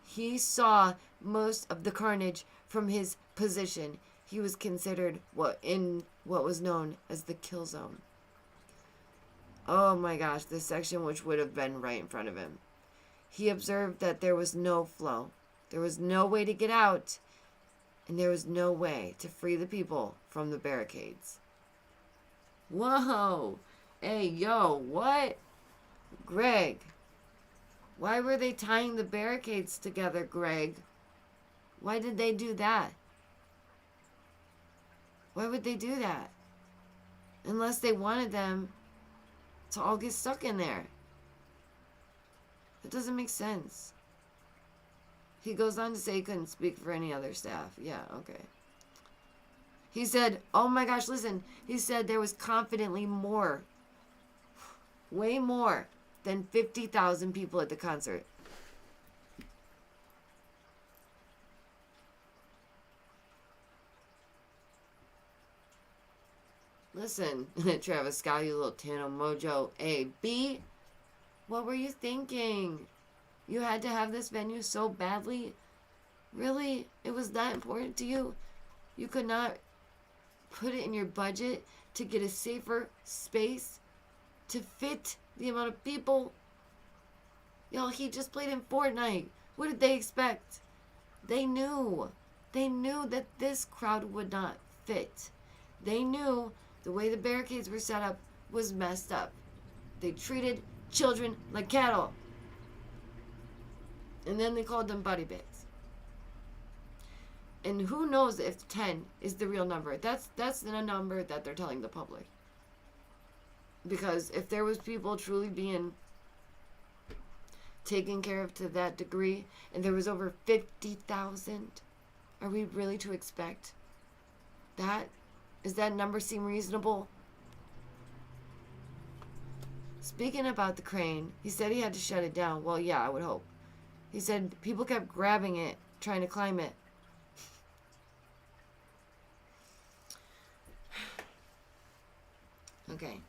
Speaker 1: He saw most of the carnage from his position. He was considered what was known as the kill zone. Oh my gosh, this section which would have been right in front of him. He observed that there was no flow. There was no way to get out, and there was no way to free the people from the barricades. Whoa! Hey, yo, what? Greg, why were they tying the barricades together, Greg? Why did they do that? Why would they do that? Unless they wanted them to all get stuck in there. It doesn't make sense. He goes on to say he couldn't speak for any other staff. Yeah, okay. He said, oh my gosh, listen. He said there was confidently more, way more than 50,000 people at the concert. Listen, Travis Scott, you little Tano Mojo. A, B, what were you thinking? You had to have this venue so badly? Really? It was that important to you? You could not put it in your budget to get a safer space to fit the amount of people? Y'all, he just played in Fortnite. What did they expect? They knew. They knew that this crowd would not fit. They knew the way the barricades were set up was messed up. They treated children like cattle. And then they called them body bags. And who knows if 10 is the real number. That's the number that they're telling the public. Because if there was people truly being taken care of to that degree, and there was over 50,000, are we really to expect that? Does that number seem reasonable? Speaking about the crane, he said he had to shut it down. Well, yeah, I would hope. He said people kept grabbing it, trying to climb it. Okay.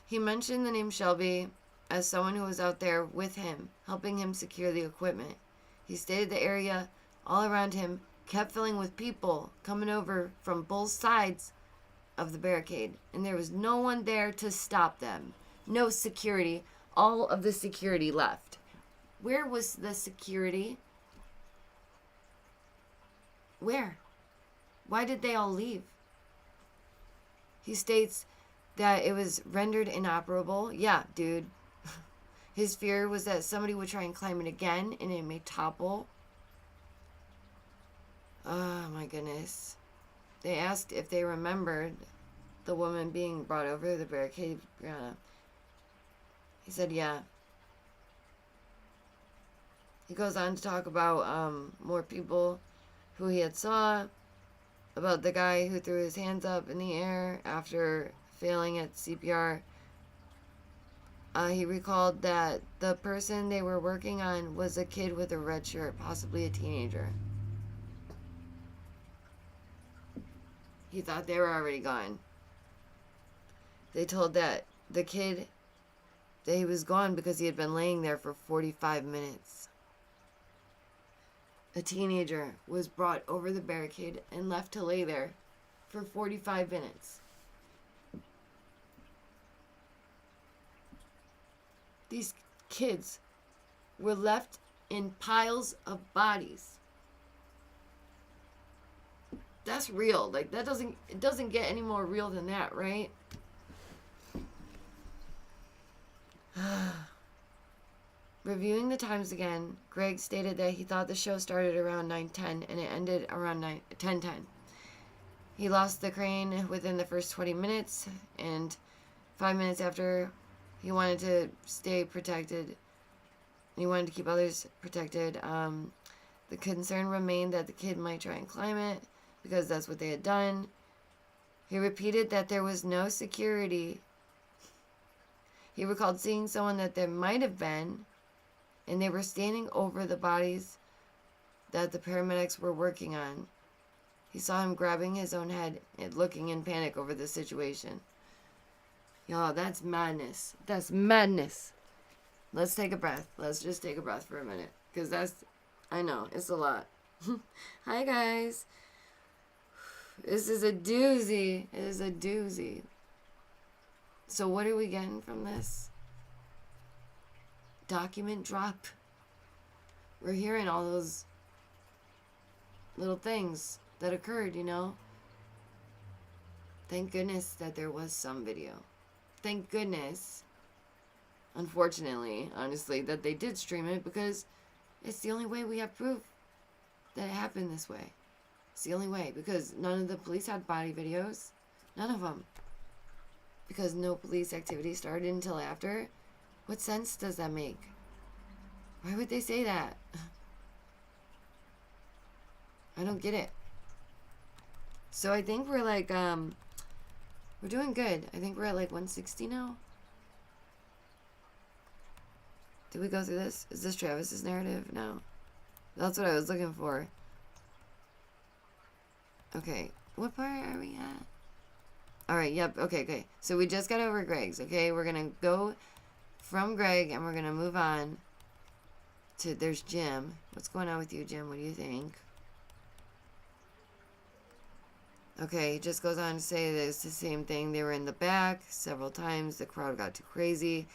Speaker 1: He mentioned the name Shelby as someone who was out there with him, helping him secure the equipment. He stated the area all around him kept filling with people coming over from both sides of the barricade, and there was no one there to stop them. No security. All of the security left. Where was the security? Where? Why did they all leave? He states that it was rendered inoperable. Yeah, dude. His fear was that somebody would try and climb it again and it may topple. Oh my goodness. They asked if they remembered the woman being brought over the barricade. He said, yeah. He goes on to talk about more people who he had saw, about the guy who threw his hands up in the air after failing at CPR. He recalled that the person they were working on was a kid with a red shirt, possibly a teenager. He thought they were already gone. They told that the kid that he was gone because he had been laying there for 45 minutes. A teenager was brought over the barricade and left to lay there for 45 minutes. These kids were left in piles of bodies. That's real. Like, it doesn't get any more real than that, right? Reviewing the times again, Greg stated that he thought the show started around 9:10 and it ended around 10:10. He lost the crane within the first 20 minutes, and 5 minutes after, he wanted to stay protected. He wanted to keep others protected. The concern remained that the kid might try and climb it, because that's what they had done. He repeated that there was no security. He recalled seeing someone that there might have been, and they were standing over the bodies that the paramedics were working on. He saw him grabbing his own head and looking in panic over the situation. Y'all, that's madness. That's madness. Let's take a breath. Let's just take a breath for a minute. Because I know, it's a lot. Hi, guys. This is a doozy. It is a doozy. So what are we getting from this? Document drop. we're hearing all those little things that occurred, Thank goodness that there was some video. Thank goodness, unfortunately, honestly, that they did stream it, because it's the only way we have proof that it happened this way. It's the only way, because none of the police had body videos. None of them. Because no police activity started until after. What sense does that make? Why would they say that? I don't get it. So I think we're like, we're doing good. I think we're at like 160 now. Did we go through this? Is this Travis's narrative? No. That's what I was looking for. Okay. What part are we at? Alright, yep. Okay. So we just got over Greg's, okay? We're going to go from Greg and we're going to move on to, there's Jim. What's going on with you, Jim? What do you think? Okay, he just goes on to say that it's the same thing. They were in the back several times. The crowd got too crazy.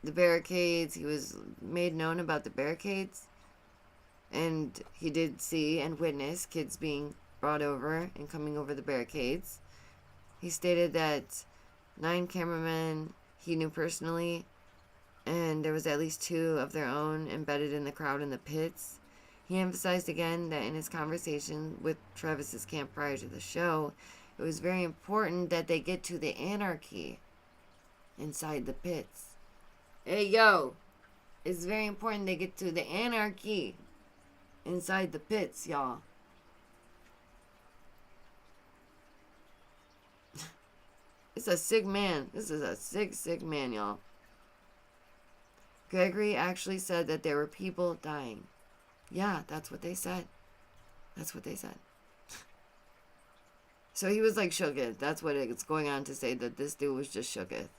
Speaker 1: The barricades, he was made known about the barricades. And he did see and witness kids being brought over and coming over the barricades. He stated that 9 cameramen he knew personally, and there was at least 2 of their own embedded in the crowd in the pits. He emphasized again that in his conversation with Travis's camp prior to the show, it was very important that they get to the anarchy inside the pits. Hey, yo! It's very important they get to the anarchy inside the pits, y'all. It's a sick man. This is a sick man, y'all. Gregory actually said that there were people dying. Yeah, that's what they said. That's what they said. So he was like shooketh. That's what it's going on to say, that this dude was just shooketh.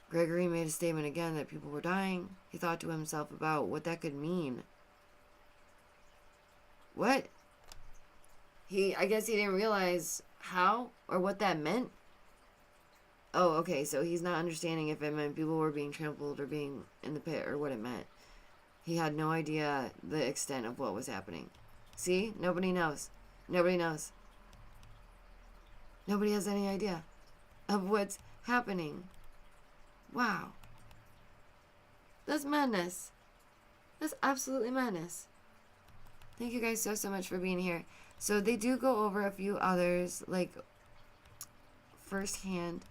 Speaker 1: Gregory made a statement again that people were dying. He thought to himself about what that could mean. What? I guess he didn't realize how or what that meant. Oh, okay, so he's not understanding if it meant people were being trampled or being in the pit or what it meant. He had no idea the extent of what was happening. See? Nobody knows. Nobody knows. Nobody has any idea of what's happening. Wow. That's madness. That's absolutely madness. Thank you guys so much for being here. So they do go over a few others, like firsthand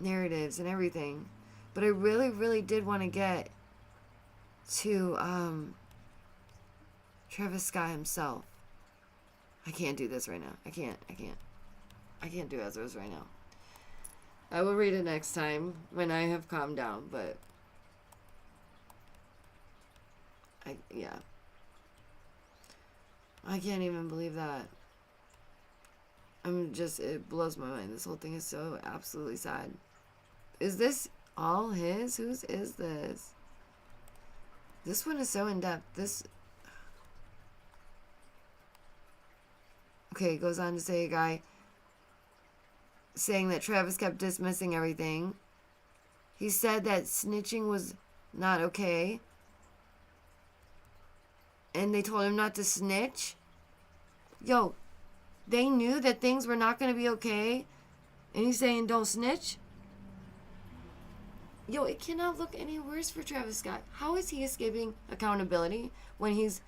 Speaker 1: narratives and everything. But I really did want to get to Travis Scott himself. I can't do this right now. I can't do Ezra's right now. I will read it next time when I have calmed down, but yeah. I can't even believe that. It blows my mind. This whole thing is so absolutely sad. Is this all his? Whose is this? This one is so in-depth. Okay, it goes on to say a guy saying that Travis kept dismissing everything. He said that snitching was not okay. And they told him not to snitch. Yo, they knew that things were not going to be okay. And he's saying don't snitch. Yo, it cannot look any worse for Travis Scott. How is he escaping accountability when he's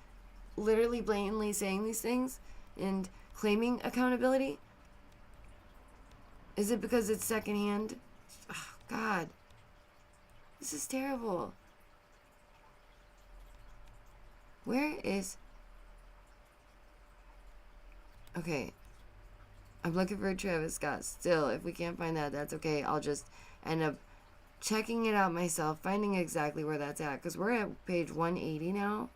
Speaker 1: literally blatantly saying these things and claiming accountability? Is it because it's secondhand? Oh, God. This is terrible. Where is... Okay. I'm looking for Travis Scott still. If we can't find that, that's okay. I'll just end up checking it out myself, finding exactly where that's at. Because we're at page 180 now.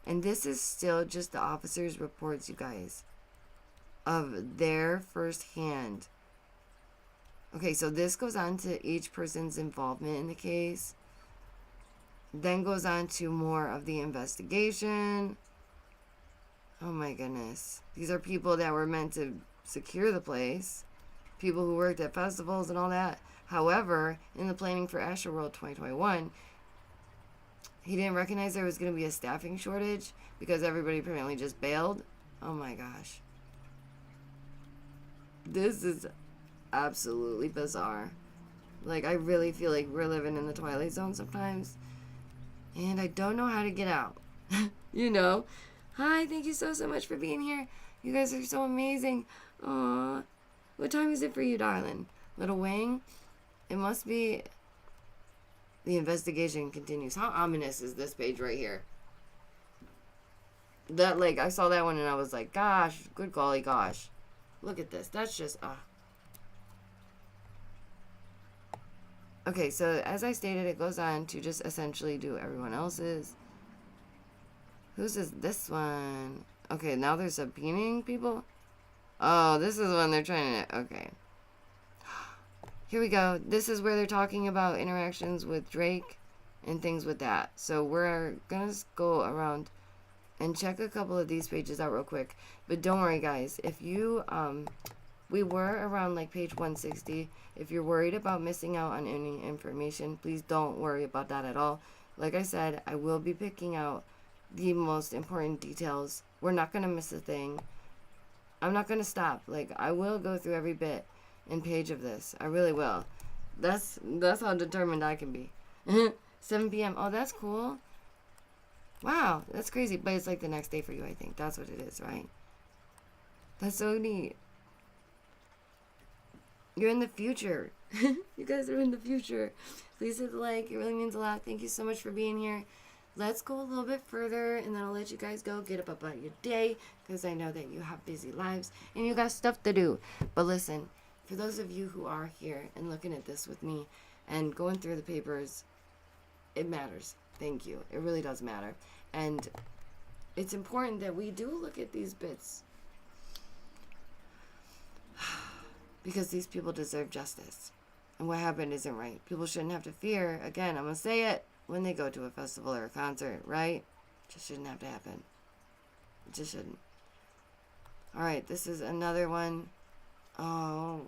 Speaker 1: And this is still just the officers' reports, you guys, of their firsthand. Okay, so this goes on to each person's involvement in the case. Then goes on to more of the investigation. Oh my goodness. These are people that were meant to secure the place. People who worked at festivals and all that. However, in the planning for AstroWorld 2021, He didn't recognize there was going to be a staffing shortage because everybody apparently just bailed. Oh my gosh. This is absolutely bizarre. Like, I really feel like we're living in the Twilight Zone sometimes. And I don't know how to get out. You know? Hi, thank you so much for being here. You guys are so amazing. Aww. What time is it for you, darling? Little Wing? It must be... The investigation continues. How ominous is this page right here? That, like, I saw that one and I was like, gosh, good golly gosh. Look at this. That's just, Okay, so as I stated, it goes on to just essentially do everyone else's. Whose is this one? Okay, now they're subpoenaing people? Oh, this is when they're trying to... Okay. Here we go. This is where they're talking about interactions with Drake and things with that. So we're going to go around and check a couple of these pages out real quick. But don't worry, guys. If you... we were around like page 160. If you're worried about missing out on any information, please don't worry about that at all. Like I said, I will be picking out the most important details. We're not going to miss a thing. I'm not going to stop. Like, I will go through every bit and page of this. I really will. That's how determined I can be. 7 p.m. Oh, that's cool. Wow, that's crazy. But it's like the next day for you, I think. That's what it is, right? That's so neat. You're in the future. You guys are in the future. Please hit the like. It really means a lot. Thank you so much for being here. Let's go a little bit further, and then I'll let you guys go get up about your day, because I know that you have busy lives and you got stuff to do. But listen, for those of you who are here and looking at this with me and going through the papers, it matters. Thank you. It really does matter. And it's important that we do look at these bits, because these people deserve justice. And what happened isn't right. People shouldn't have to fear, again, I'm going to say it, when they go to a festival or a concert, right? It just shouldn't have to happen. It just shouldn't. Alright, this is another one. Oh.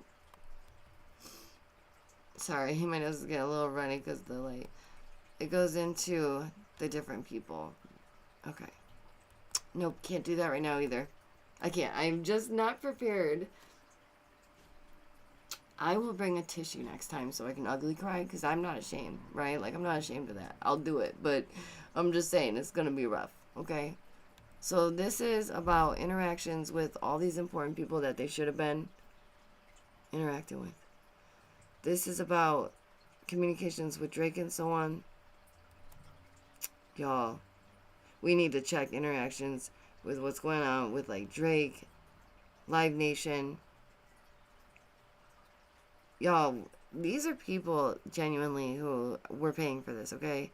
Speaker 1: Sorry, my nose is getting a little runny because the light. It goes into the different people. Okay. Nope, can't do that right now either. I can't. I'm just not prepared. I will bring a tissue next time so I can ugly cry, because I'm not ashamed, right? Like, I'm not ashamed of that. I'll do it, but I'm just saying it's going to be rough, okay? So this is about interactions with all these important people that they should have been interacting with. This is about communications with Drake and so on. Y'all, we need to check interactions with what's going on with, like, Drake, Live Nation. Y'all, these are people genuinely who were paying for this, okay?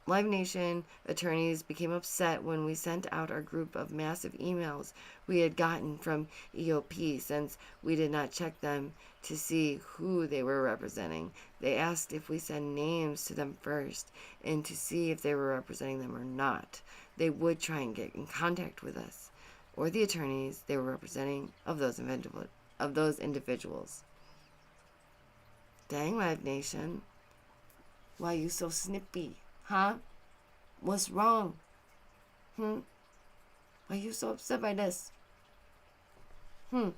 Speaker 1: Live Nation attorneys became upset when we sent out our group of massive emails we had gotten from EOP, since we did not check them to see who they were representing. They asked if we send names to them first and to see if they were representing them or not. They would try and get in contact with us or the attorneys they were representing of those individuals. Dang, Live Nation. Why you so snippy? Huh? What's wrong? Why you so upset by this? Weird.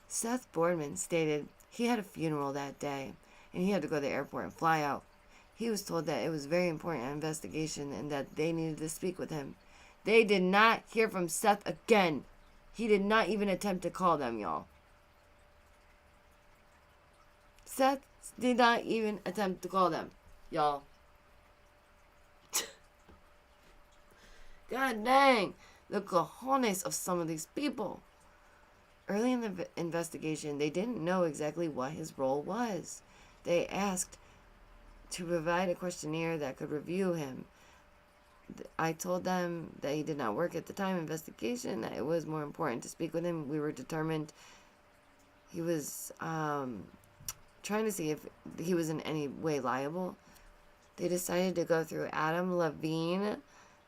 Speaker 1: Seth Boardman stated he had a funeral that day and he had to go to the airport and fly out. He was told that it was a very important investigation and that they needed to speak with him. They did not hear from Seth again. He did not even attempt to call them, y'all. Seth did not even attempt to call them, y'all. God dang, the cojones of some of these people. Early in the investigation, they didn't know exactly what his role was. They asked to provide a questionnaire that could review him. I told them that he did not work at the time of investigation, that it was more important to speak with him. We were determined. He was trying to see if he was in any way liable. They decided to go through Adam Levine.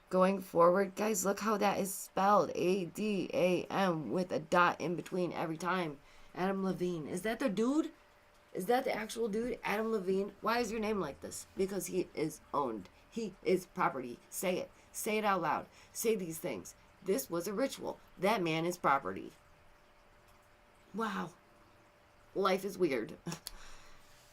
Speaker 1: Going forward, guys, look how that is spelled. A-D-A-M with a dot in between every time. Adam Levine. Is that the dude? Is that the actual dude, Adam Levine? Why is your name like this? Because he is owned. He is property. Say it. Say it out loud. Say these things. This was a ritual. That man is property. Wow. Life is weird.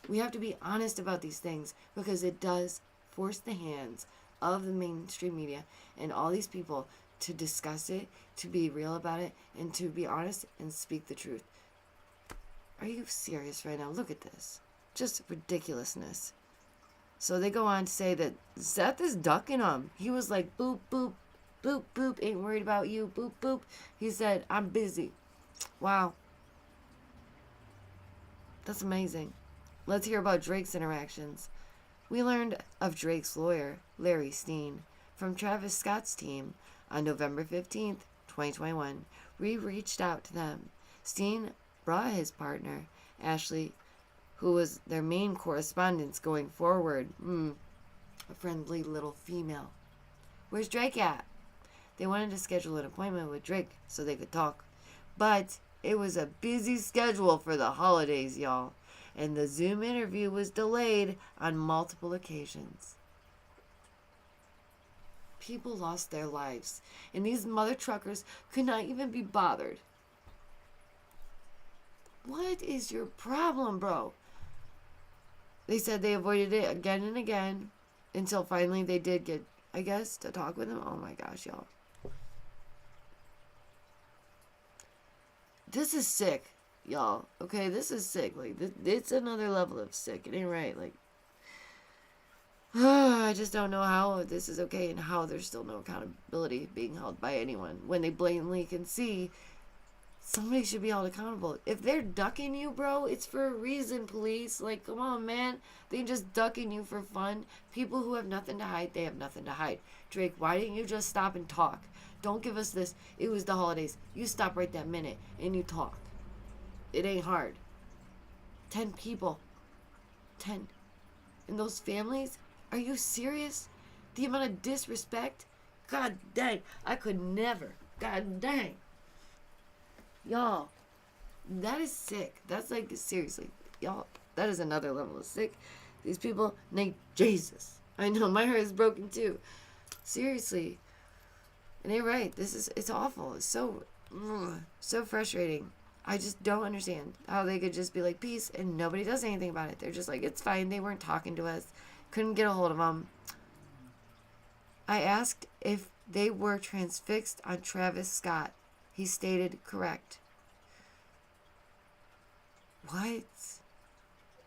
Speaker 1: We have to be honest about these things because it does force the hands of the mainstream media and all these people to discuss it, to be real about it, and to be honest and speak the truth. Are you serious right now? Look at this. Just ridiculousness. So they go on to say that Seth is ducking him. He was like, boop, boop, boop, boop, ain't worried about you, boop, boop. He said, I'm busy. Wow. That's amazing. Let's hear about Drake's interactions. We learned of Drake's lawyer, Larry Steen, from Travis Scott's team on November 15th, 2021. We reached out to them. Steen brought his partner, Ashley, who was their main correspondent going forward. A friendly little female. Where's Drake at? They wanted to schedule an appointment with Drake so they could talk. But it was a busy schedule for the holidays, y'all. And the Zoom interview was delayed on multiple occasions. People lost their lives, and these mother truckers could not even be bothered. What is your problem, bro? They said they avoided it again and again until finally they did get, I guess, to talk with him. Oh my gosh, y'all. This is sick, y'all. Okay, this is sick. Like, it's another level of sick. It ain't right. Like, I just don't know how this is okay and how there's still no accountability being held by anyone when they blatantly can see somebody should be held accountable. If they're ducking you, bro, it's for a reason, police. Like, come on, man. They just ducking you for fun. People who have nothing to hide, they have nothing to hide. Drake, why didn't you just stop and talk? Don't give us this, it was the holidays. You stop right that minute and you talk. It ain't hard. 10 people. 10. And those families? Are you serious? The amount of disrespect? God dang. I could never. God dang. Y'all, that is sick. That's like, seriously. Y'all, that is another level of sick. These people named Jesus. I know, my heart is broken too. Seriously. And they're right. It's awful. It's so frustrating. I just don't understand how they could just be like, peace, and nobody does anything about it. They're just like, it's fine. They weren't talking to us. Couldn't get a hold of them. I asked if they were transfixed on Travis Scott. He stated correct. What?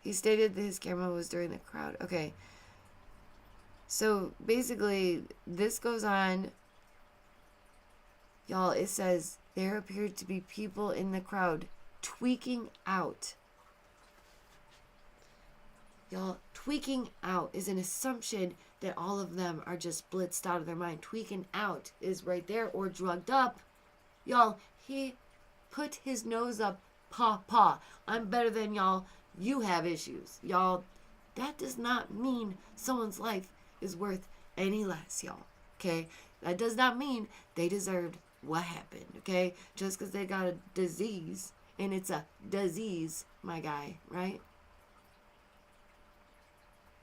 Speaker 1: He stated that his camera was during the crowd. Okay. So basically, this goes on. Y'all, it says there appeared to be people in the crowd tweaking out. Y'all, tweaking out is an assumption that all of them are just blitzed out of their mind. Tweaking out is right there, or drugged up. Y'all, he put his nose up, paw. I'm better than y'all. You have issues. Y'all, that does not mean someone's life is worth any less, y'all. Okay? That does not mean they deserved what happened, okay? Just because they got a disease, and it's a disease, my guy, right?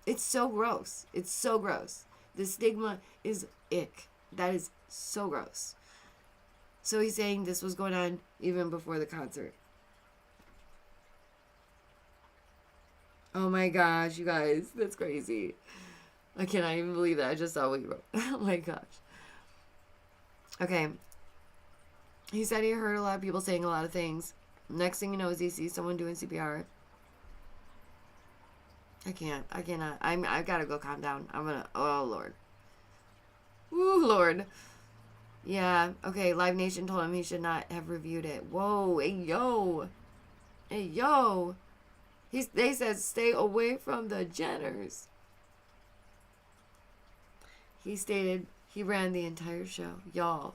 Speaker 1: It's so gross. It's so gross. The stigma is ick. That is so gross. So he's saying this was going on even before the concert. Oh my gosh, you guys. That's crazy. I cannot even believe that. I just saw what you wrote. Oh my gosh. Okay. He said he heard a lot of people saying a lot of things. Next thing you know is he sees someone doing CPR. I cannot. I gotta go calm down. Oh Lord. Ooh, Lord. Yeah, okay, Live Nation told him he should not have reviewed it. Whoa, hey, yo. Hey, yo. They said stay away from the Jenners. He stated he ran the entire show. Y'all.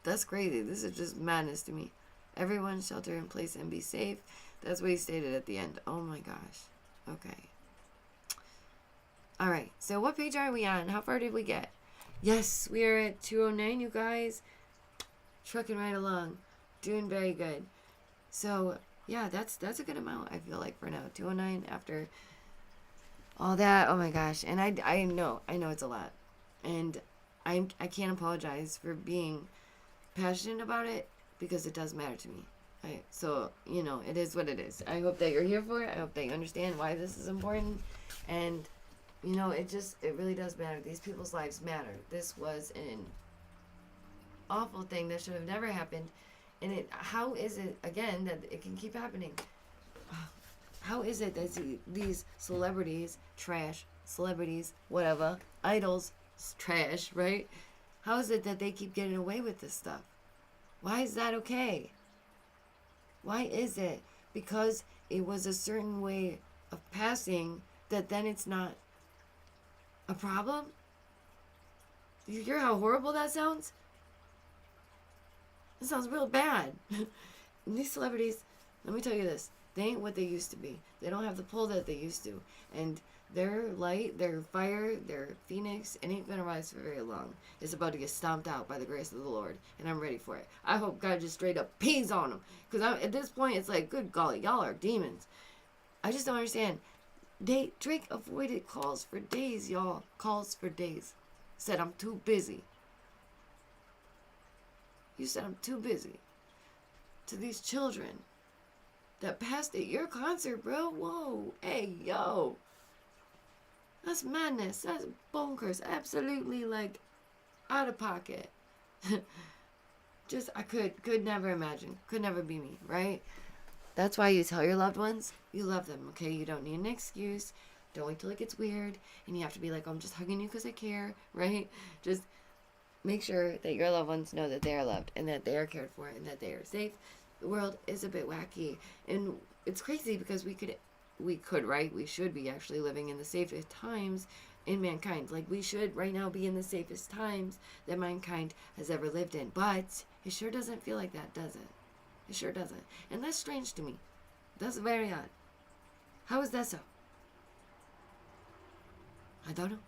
Speaker 1: That's crazy. This is just madness to me. Everyone shelter in place and be safe. That's what he stated at the end. Oh my gosh. Okay. Alright, so what page are we on? How far did we get? Yes, we are at 209, you guys. trucking right along, doing very good. So yeah, that's a good amount. I feel like for now, 209 after all that. Oh my gosh, and I know it's a lot, and I can't apologize for being passionate about it because it does matter to me. So it is what it is. I hope that you're here for it. I hope that you understand why this is important, and it really does matter. These people's lives matter. This was an awful thing that should have never happened, and how is it again that it can keep happening? How is it that these celebrities, trash, celebrities, whatever, idols, trash, right? How is it that they keep getting away with this stuff? Why is that okay? Why is it? Because it was a certain way of passing that then it's not a problem? You hear how horrible that sounds? It sounds real bad. And these celebrities, let me tell you this, they ain't what they used to be. They don't have the pull that they used to. And their light, their fire, their phoenix, it ain't gonna rise for very long. It's about to get stomped out by the grace of the Lord. And I'm ready for it. I hope God just straight up pees on them. Because at this point, it's like, good golly, y'all are demons. I just don't understand. Drake avoided calls for days, y'all. Calls for days. Said, I'm too busy. You said, I'm too busy. To these children that passed at your concert, bro. Whoa. Hey, yo. That's madness. That's bonkers. Absolutely, like, out of pocket. Just, I could never imagine. Could never be me, right? That's why you tell your loved ones you love them, okay? You don't need an excuse. Don't wait till it gets weird. And you have to be like, oh, I'm just hugging you because I care, right? Just make sure that your loved ones know that they are loved and that they are cared for and that they are safe. The world is a bit wacky. And it's crazy because we could, right? We should be actually living in the safest times in mankind. Like, we should right now be in the safest times that mankind has ever lived in. But it sure doesn't feel like that, does it? It sure doesn't. And that's strange to me. That's very odd. How is that so? I don't know.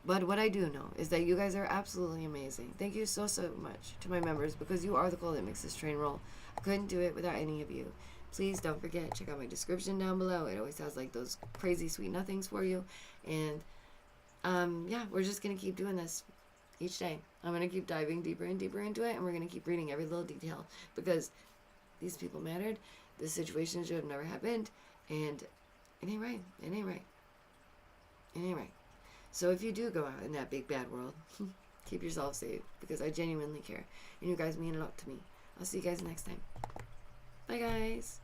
Speaker 1: But what I do know is that you guys are absolutely amazing. Thank you so much to my members because you are the gold that makes this train roll. I couldn't do it without any of you. Please don't forget, check out my description down below. It always has like those crazy sweet nothings for you. And yeah, we're just going to keep doing this each day. I'm going to keep diving deeper and deeper into it, and we're going to keep reading every little detail because these people mattered. This situation should have never happened, and it ain't right. It ain't right. It ain't right. So if you do go out in that big bad world, keep yourself safe because I genuinely care, and you guys mean a lot to me. I'll see you guys next time. Bye, guys.